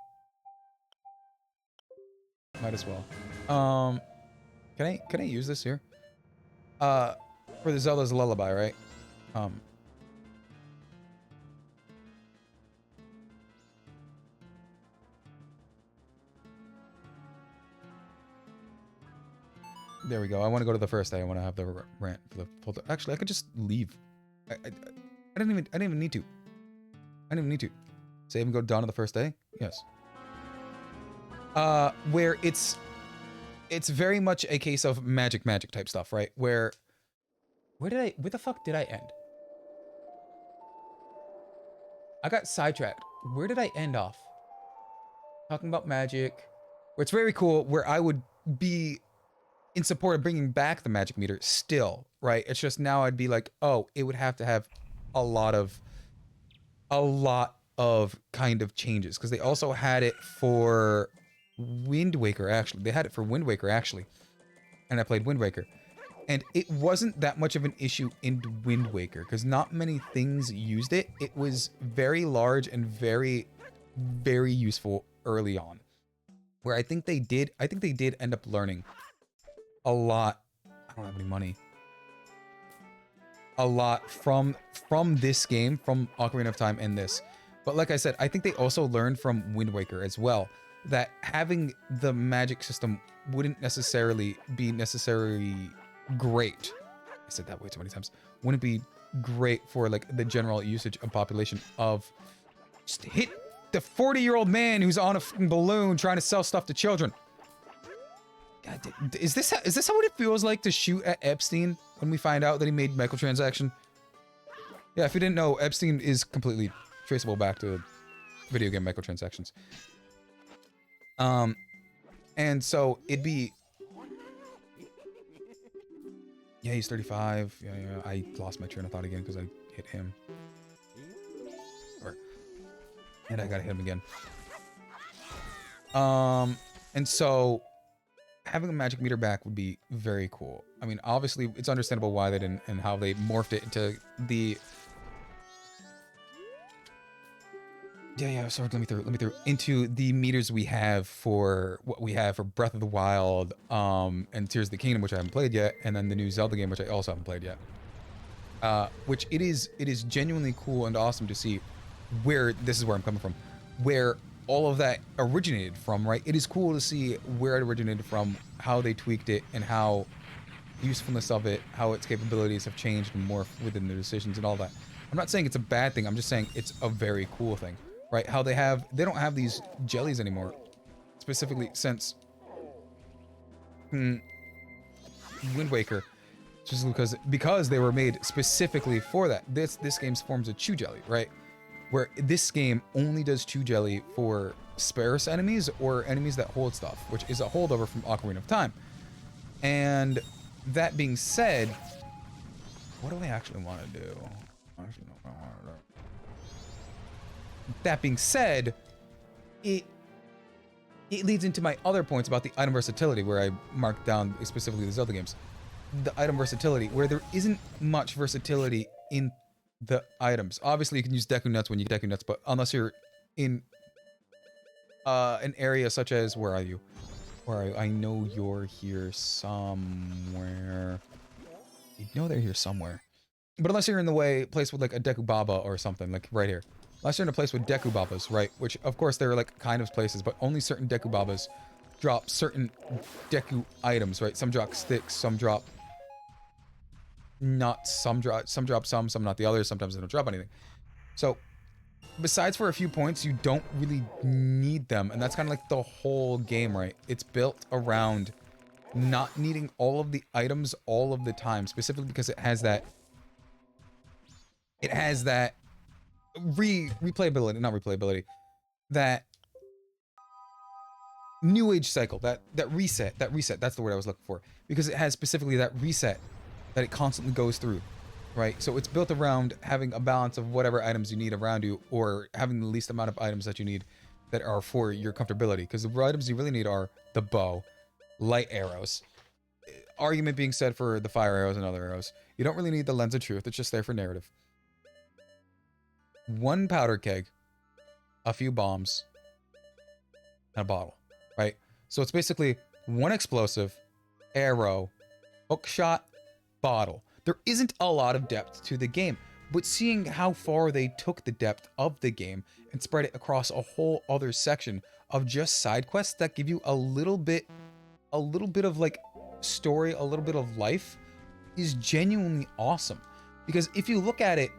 Might as well. Can I use this here? For the Zelda's Lullaby, right? There we go. I want to go to the first day. I want to have the rant for the full. Actually, I could just leave. I didn't even need to. I didn't even need to. Save and go to dawn of the first day. Yes. Where it's very much a case of magic type stuff, right? Where the fuck did I end? I got sidetracked. Where did I end off? Talking about magic. Where it's very cool, where I would be in support of bringing back the magic meter still, right? It's just now I'd be like, oh, it would have to have a lot of kind of changes, because they also had it for Wind Waker, actually. They had it for Wind Waker, actually. And I played Wind Waker. And it wasn't that much of an issue in Wind Waker because not many things used it. It was very large and very, very useful early on. Where I think they did end up learning a lot. I don't have any money. A lot from this game, from Ocarina of Time and this. But like I said, I think they also learned from Wind Waker as well that having the magic system wouldn't necessarily be great. I said that way too many times. Wouldn't be great for like the general usage of population of just hit the 40-year-old man who's on a fucking balloon trying to sell stuff to children. God, is this how what it feels like to shoot at Epstein when we find out that he made microtransaction? Yeah, if you didn't know, Epstein is completely traceable back to video game microtransactions. And so it'd be... Yeah, he's 35. Yeah, I lost my train of thought again because I hit him. And I gotta hit him again. And so having a magic meter back would be very cool. I mean, obviously, it's understandable why they didn't and how they morphed it into the... Yeah, sorry, let me through. Into the meters we have for what we have for Breath of the Wild, and Tears of the Kingdom, which I haven't played yet, and then the new Zelda game, which I also haven't played yet. Which it is genuinely cool and awesome to see where this is where I'm coming from, where all of that originated from, right? It is cool to see where it originated from, how they tweaked it, and how usefulness of it, how its capabilities have changed and morphed within the decisions and all that. I'm not saying it's a bad thing. I'm just saying it's a very cool thing, right? How they don't have these jellies anymore, specifically since Wind Waker, just because they were made specifically for that. This game's forms a chew jelly, right? Where this game only does chew jelly for sparse enemies or enemies that hold stuff, which is a holdover from Ocarina of Time. And that being said, what do I actually want to do? I actually don't know what I want to do. That being said, it leads into my other points about the item versatility, where I marked down specifically the Zelda games. The item versatility, where there isn't much versatility in the items. Obviously, you can use Deku Nuts when you get Deku Nuts, but unless you're in an area such as... Where are you? I know you're here somewhere. You know they're here somewhere. But unless you're in the place with like a Deku Baba or something, like right here. Unless you're in a place with Deku Babas, right? Which, of course, there are like kind of places, but only certain Deku Babas drop certain Deku items, right? Some drop sticks, some drop nuts, some drop some not the others. Sometimes they don't drop anything. So, besides for a few points, you don't really need them, and that's kind of like the whole game, right? It's built around not needing all of the items all of the time, specifically because it has that replayability, not replayability, that new age cycle, that reset, that's the word I was looking for, because it has specifically that reset that it constantly goes through, right? So it's built around having a balance of whatever items you need around you, or having the least amount of items that you need that are for your comfortability, because the items you really need are the bow, light arrows, argument being said for the fire arrows and other arrows. You don't really need the lens of truth, it's just there for narrative. One powder keg, a few bombs, and a bottle, right? So it's basically one explosive, arrow, hookshot, bottle. There isn't a lot of depth to the game, but seeing how far they took the depth of the game and spread it across a whole other section of just side quests that give you a little bit of like story, a little bit of life, is genuinely awesome. Because if you look at it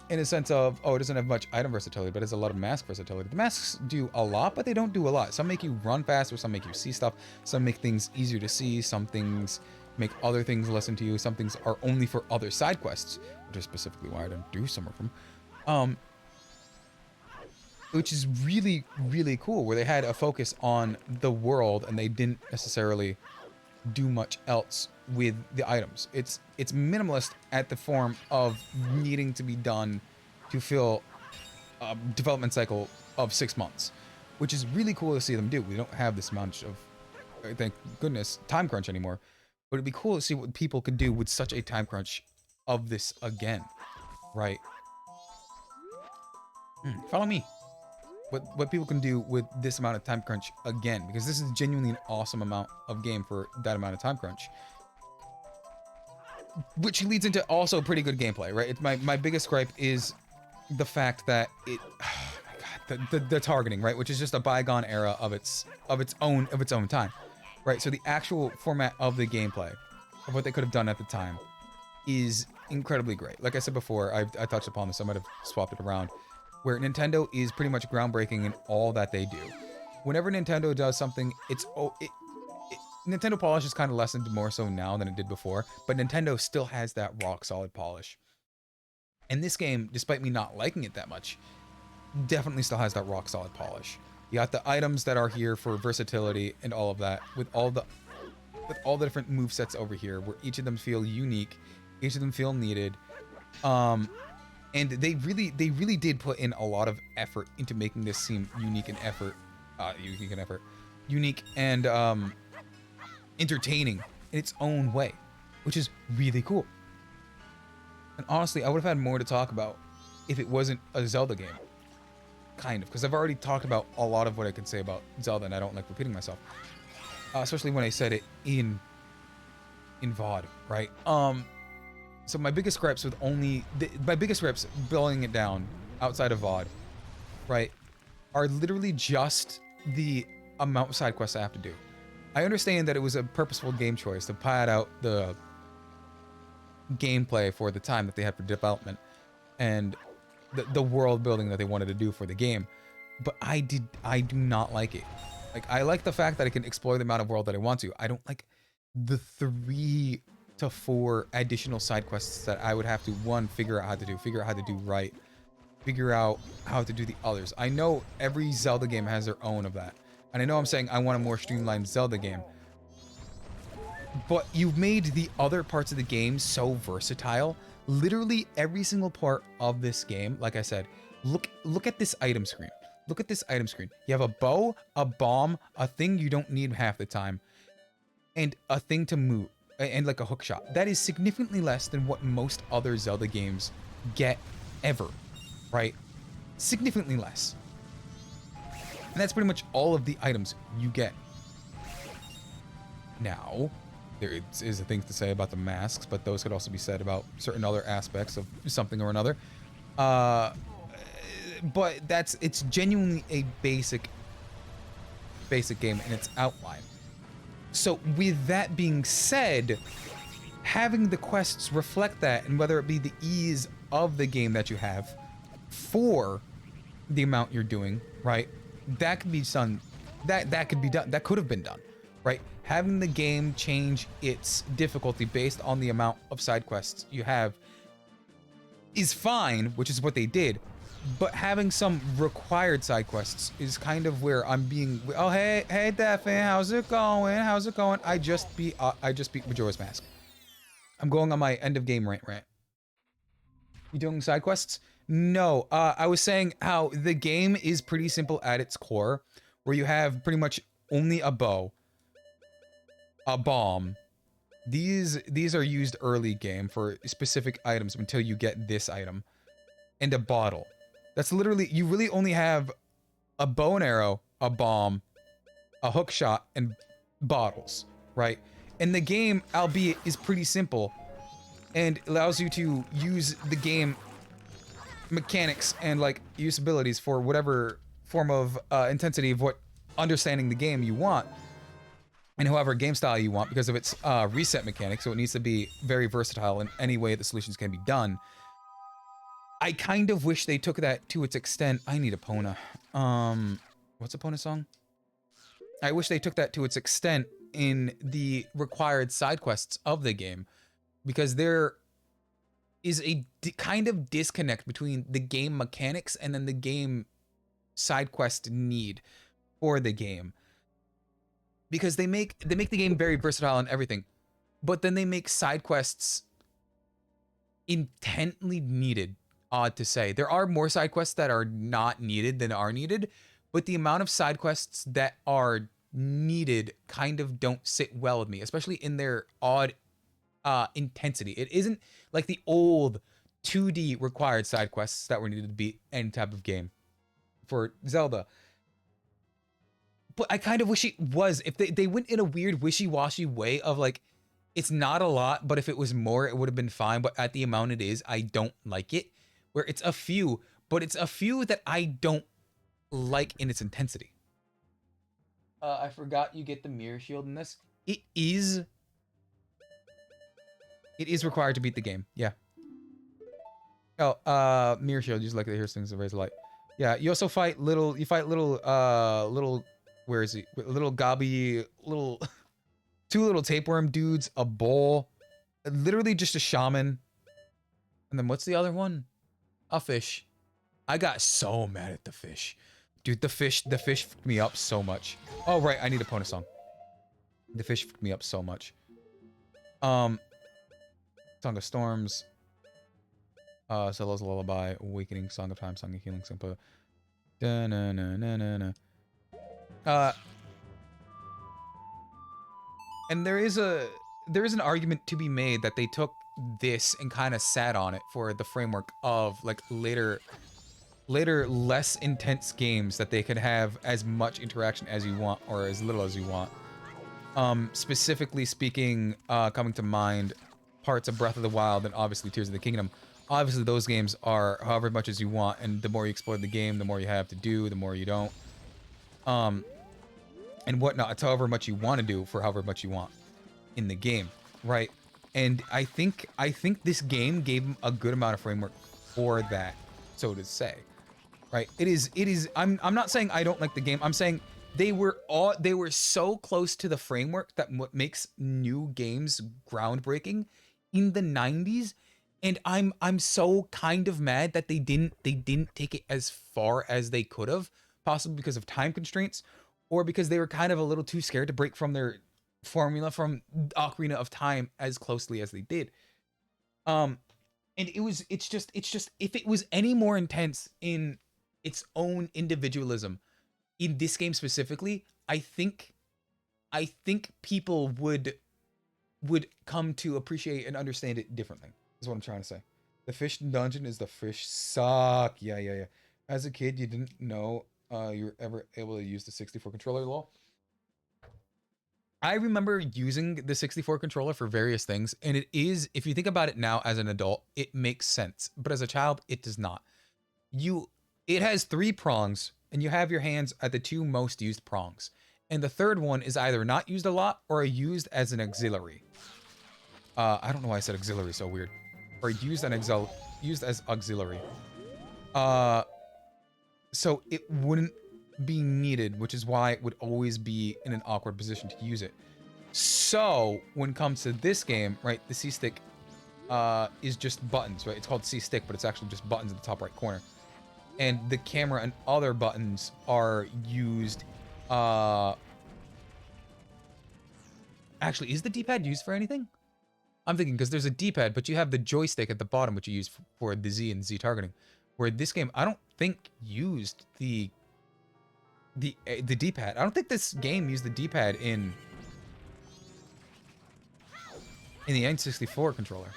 in a sense of, oh, it doesn't have much item versatility, but it has a lot of mask versatility. The masks do a lot, but they don't do a lot. Some make you run faster, some make you see stuff, some make things easier to see, some things make other things listen to you, some things are only for other side quests, which is specifically why I don't do some of them. Which is really, really cool, where they had a focus on the world and they didn't necessarily do much else with the items. It's minimalist at the form of needing to be done to fill a development cycle of 6 months, which is really cool to see them do. We don't have this much of, thank goodness, time crunch anymore. But it'd be cool to see what people could do with such a time crunch of this again, right? Follow me. What people can do with this amount of time crunch again, because this is genuinely an awesome amount of game for that amount of time crunch. Which leads into also pretty good gameplay, right? It's my biggest gripe is the fact that it, oh my god, the targeting, right? Which is just a bygone era of its own time, right? So the actual format of the gameplay, of what they could have done at the time, is incredibly great. Like I said before, I touched upon this. I might have swapped it around. Where Nintendo is pretty much groundbreaking in all that they do. Whenever Nintendo does something, Nintendo polish is kind of lessened more so now than it did before, but Nintendo still has that rock solid polish. And this game, despite me not liking it that much, definitely still has that rock solid polish. You got the items that are here for versatility and all of that, with all the different movesets over here, where each of them feel unique, each of them feel needed. And they really did put in a lot of effort into making this seem unique and entertaining in its own way, which is really cool. And honestly, I would have had more to talk about if it wasn't a Zelda game, kind of, because I've already talked about a lot of what I can say about Zelda, and I don't like repeating myself, especially when I said it in VOD, right? So my biggest gripes with my biggest gripes boiling it down outside of VOD, right, are literally just the amount of side quests I have to do. I understand that it was a purposeful game choice to pad out the gameplay for the time that they had for development and the world building that they wanted to do for the game, but I do not like it. Like, I like the fact that I can explore the amount of world that I want to. I don't like the 3 to 4 additional side quests that I would have to, one, figure out how to do right, figure out how to do the others. I know every Zelda game has their own of that, and I know I'm saying I want a more streamlined Zelda game, but you've made the other parts of the game so versatile. Literally every single part of this game, like I said, look at this item screen. Look at this item screen. You have a bow, a bomb, a thing you don't need half the time, and a thing to move, and like a hook shot. That is significantly less than what most other Zelda games get ever, right? Significantly less. And that's pretty much all of the items you get. Now, there is a thing to say about the masks, but those could also be said about certain other aspects of something or another. But it's genuinely a basic game in its outline. So with that being said, having the quests reflect that, and whether it be the ease of the game that you have for the amount you're doing, right? That could be done. That could be done. That could have been done, right? Having the game change its difficulty based on the amount of side quests you have is fine, which is what they did. But having some required side quests is kind of where I'm being. Oh, hey, Daphne, how's it going? I just beat Majora's Mask. I'm going on my end of game rant. You doing side quests? No. I was saying how the game is pretty simple at its core, where you have pretty much only a bow, a bomb. These are used early game for specific items until you get this item, and a bottle. That's literally, you really only have a bow and arrow, a bomb, a hook shot, and bottles, right? And the game, albeit, is pretty simple and allows you to use the game mechanics and like usabilities for whatever form of intensity of what understanding the game you want, and however game style you want, because of its reset mechanics. So it needs to be very versatile in any way the solutions can be done. I kind of wish they took that to its extent. I need Epona. What's Epona's song? I wish they took that to its extent in the required side quests of the game, because there is a kind of disconnect between the game mechanics and then the game side quest need for the game. Because they make the game very versatile and everything, but then they make side quests intently needed. Odd to say. There are more side quests that are not needed than are needed, but the amount of side quests that are needed kind of don't sit well with me, especially in their odd intensity. It isn't like the old 2D required side quests that were needed to beat any type of game for Zelda. But I kind of wish it was. If they went in a weird wishy-washy way of like, it's not a lot, but if it was more, it would have been fine. But at the amount it is, I don't like it. Where it's a few, but it's a few that I don't like in its intensity. I forgot you get the mirror shield in this. It is required to beat the game. Yeah. Oh, mirror shield. You just like to hear things that raise the light. Yeah. You also fight little. You fight little. Where is he? Little gobby. Little. Two little tapeworm dudes. A bowl. Literally just a shaman. And then what's the other one? A fish. I got so mad at the fish. Dude, the fish fucked me up so much. Oh, right. I need a Pona song. The fish fucked me up so much. Song of Storms. Solo's Lullaby. Awakening. Song of Time. Song of Healing. Simple. Da-na-na-na-na-na. And there is an argument to be made that they took this and kind of sat on it for the framework of like later less intense games that they could have as much interaction as you want or as little as you want. Specifically speaking, coming to mind, parts of Breath of the Wild and obviously Tears of the Kingdom. Obviously those games are however much as you want, and the more you explore the game, the more you have to do, the more you don't. And whatnot. It's however much you want to do for however much you want in the game, right? And I think this game gave them a good amount of framework for that, so to say, right? It is. I'm not saying I don't like the game. I'm saying they were so close to the framework that what makes new games groundbreaking in the 90s. And I'm so kind of mad that they didn't take it as far as they could have, possibly because of time constraints, or because they were kind of a little too scared to break from their formula from Ocarina of Time as closely as they did. And it's just if it was any more intense in its own individualism in this game specifically, I think people would come to appreciate and understand it differently. Is what I'm trying to say. The fish dungeon is the fish suck. Yeah. As a kid, you didn't know you were ever able to use the 64 controller, lol. I remember using the 64 controller for various things, and it is, if you think about it now as an adult, it makes sense. But as a child, it does not. It has 3 prongs, and you have your hands at the 2 most used prongs. And the third one is either not used a lot or used as an auxiliary. I don't know why I said auxiliary so weird. Or used as auxiliary. So it wouldn't be needed, which is why it would always be in an awkward position to use it. So when it comes to this game, right, the C stick is just buttons, right? It's called C stick, but it's actually just buttons in the top right corner. And the camera and other buttons are used. Actually, is the D-pad used for anything? I'm thinking because there's a D-pad, but you have the joystick at the bottom, which you use for the Z and Z targeting. Where this game, I don't think used the D-pad. I don't think this game used the D-pad in the N64 controller.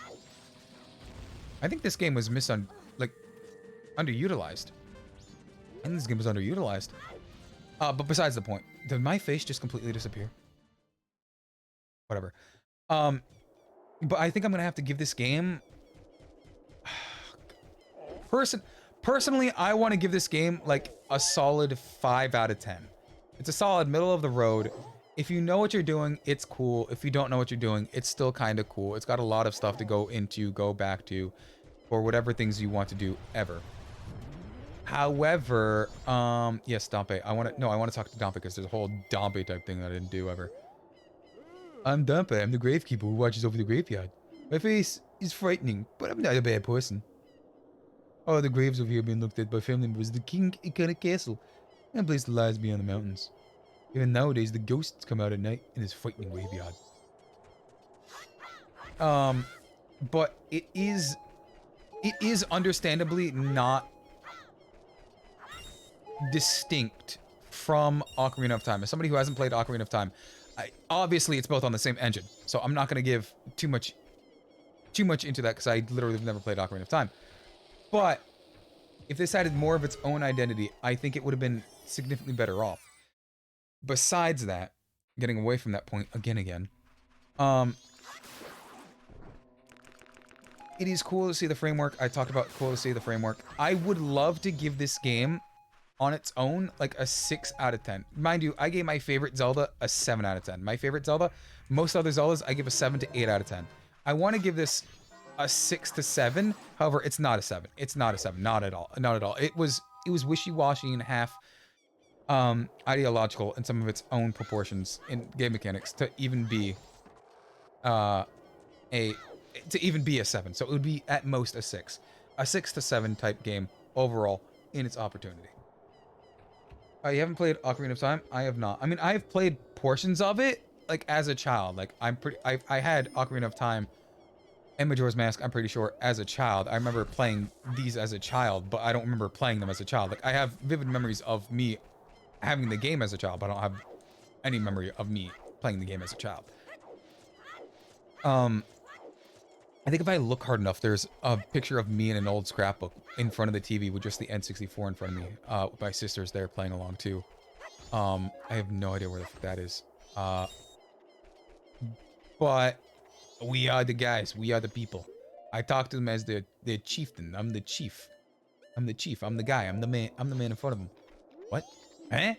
I think this game was underutilized. I think this game was underutilized. But besides the point, did my face just completely disappear? Whatever. But I think I'm gonna have to give this game. Personally, I want to give this game like a solid 5 out of 10. It's a solid middle of the road. If you know what you're doing, it's cool. If you don't know what you're doing, it's still kind of cool. It's got a lot of stuff to go back to, or whatever things you want to do ever. However, yes, Dompe. I want to talk to Dompe because there's a whole Dompe type thing that I didn't do ever. I'm Dompe. I'm the gravekeeper who watches over the graveyard. My face is frightening, but I'm not a bad person. All the graves over here being looked at by family members of the King Iconic Castle, and a place that lies beyond the mountains. Even nowadays, the ghosts come out at night in this frightening graveyard. But it is understandably not distinct from Ocarina of Time. As somebody who hasn't played Ocarina of Time, obviously it's both on the same engine, so I'm not going to give too much into that because I literally have never played Ocarina of Time. But if this had more of its own identity, I think it would have been significantly better off. Besides that, getting away from that point again, it is cool to see the framework. I talked about cool to see the framework. I would love to give this game on its own like a 6 out of 10. Mind you, I gave my favorite Zelda a 7 out of 10. My favorite Zelda, most other Zeldas, I give a 7 to 8 out of 10. I want to give this a 6 to 7. However, it's not a 7. It's not a 7. Not at all. Not at all. It was wishy-washy and half ideological in some of its own proportions in game mechanics to even be a 7. So it would be at most a 6. A 6 to 7 type game overall in its opportunity. You haven't played Ocarina of Time? I have not. I mean, I've played portions of it like as a child. Like I had Ocarina of Time and Majora's Mask, I'm pretty sure, as a child. I remember playing these as a child, but I don't remember playing them as a child. Like I have vivid memories of me having the game as a child, but I don't have any memory of me playing the game as a child. I think if I look hard enough, there's a picture of me in an old scrapbook in front of the TV with just the N64 in front of me. My sister's there playing along too. I have no idea where the fuck that is. But we are the guys. We are the people. I talk to them as the chieftain. I'm the chief. I'm the chief. I'm the guy. I'm the man. I'm the man in front of them. What? Huh?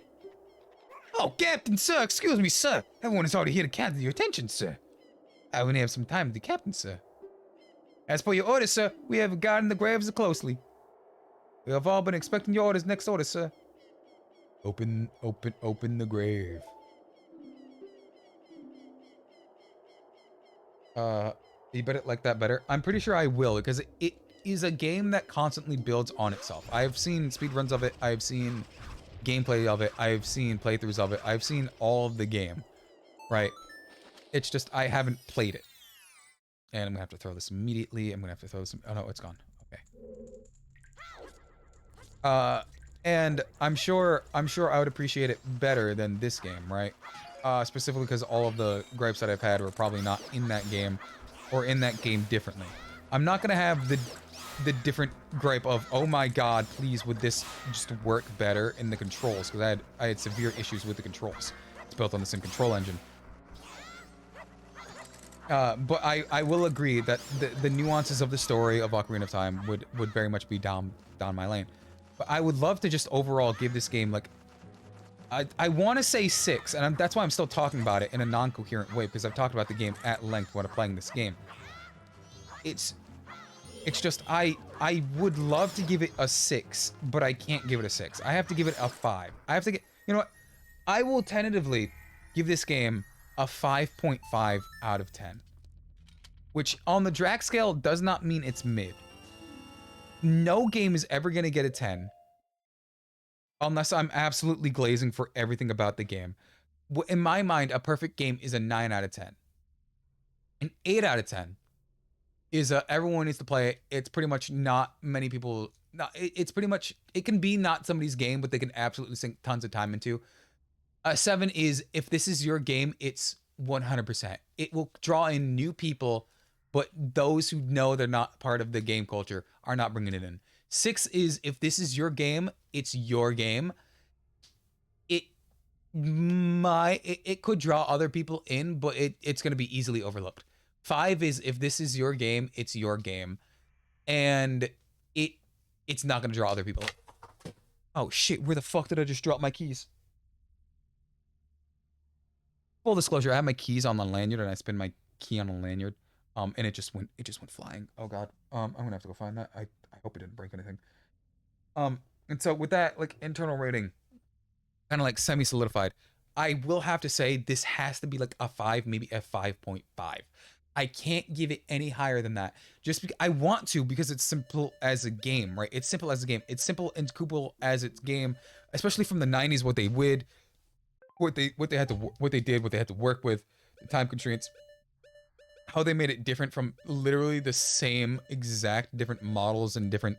Oh, Captain, sir. Excuse me, sir. Everyone is already here to capture your attention, sir. I only have some time with the captain, sir. As per your orders, sir, we have guarded the graves closely. We have all been expecting your orders. Next order, sir. Open the grave. You better like that better. I'm pretty sure I will, because it is a game that constantly builds on itself. I have seen speedruns of it. I have seen gameplay of it. I have seen playthroughs of it. I've seen all of the game, right? It's just I haven't played it. And I'm gonna have to throw this immediately. I'm gonna have to throw this. Oh no, it's gone. Okay. And I'm sure I would appreciate it better than this game, right? Specifically because all of the gripes that I've had were probably not in that game, or in that game differently. I'm not gonna have the different gripe of, oh my god, please would this just work better in the controls, because I had severe issues with the controls. It's built on the same control engine. But I will agree that the nuances of the story of Ocarina of Time would very much be down my lane. But I would love to just overall give this game, like, I want to say 6, and that's why I'm still talking about it in a non-coherent way, because I've talked about the game at length when I'm playing this game. It's just, I would love to give it a 6, but I can't give it a 6. I have to give it a 5. I have to you know what? I will tentatively give this game a 5.5 out of 10. Which, on the Drac scale, does not mean it's mid. No game is ever going to get a 10. Unless I'm absolutely glazing for everything about the game. In my mind, a perfect game is a 9 out of 10. An 8 out of 10 is everyone needs to play it. It's pretty much not many people... It's pretty much... It can be not somebody's game, but they can absolutely sink tons of time into. A 7 is, if this is your game, it's 100%. It will draw in new people, but those who know they're not part of the game culture are not bringing it in. 6 is, if this is your game, it's your game. It could draw other people in, but it's going to be easily overlooked. 5 is, if this is your game, it's your game. And it's not going to draw other people. Oh shit, where the fuck did I just drop my keys? Full disclosure, I have my keys on the lanyard and I spin my key on the lanyard. And it just went flying. Oh god. I'm gonna have to go find that. I hope it didn't break anything. And so with that, like, internal rating, kind of like semi-solidified, I will have to say this has to be like a 5, maybe a 5.5. I can't give it any higher than that. Just because I want to, because it's simple as a game, right? It's simple as a game. It's simple and cool as its game, especially from the 90s, what they did, what they had to work with, the time constraints, how they made it different from literally the same exact different models and different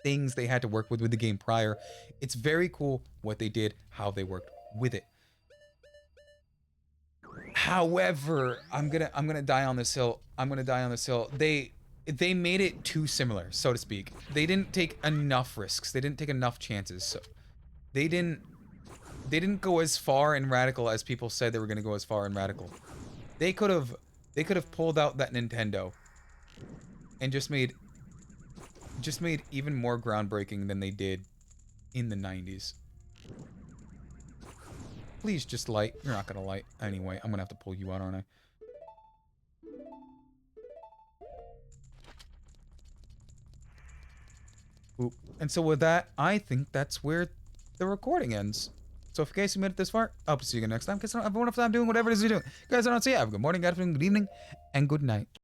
things they had to work with the game prior. It's very cool what they did, how they worked with it. However, I'm gonna die on this hill. I'm gonna die on this hill. They made it too similar, so to speak. They didn't take enough risks. They didn't take enough chances. So they didn't go as far and radical as people said they were gonna go as far and radical. They could have pulled out that Nintendo and just made even more groundbreaking than they did in the 90s. Please just light. You're not gonna light anyway. I'm gonna have to pull you out, aren't I? Oop. And so with that, I think that's where the recording ends. So if you guys made it this far, I'll see you again next time. Because I don't have enough time doing whatever it is you're doing. Guys, I don't see you. Have a good morning, good afternoon, good evening, and good night.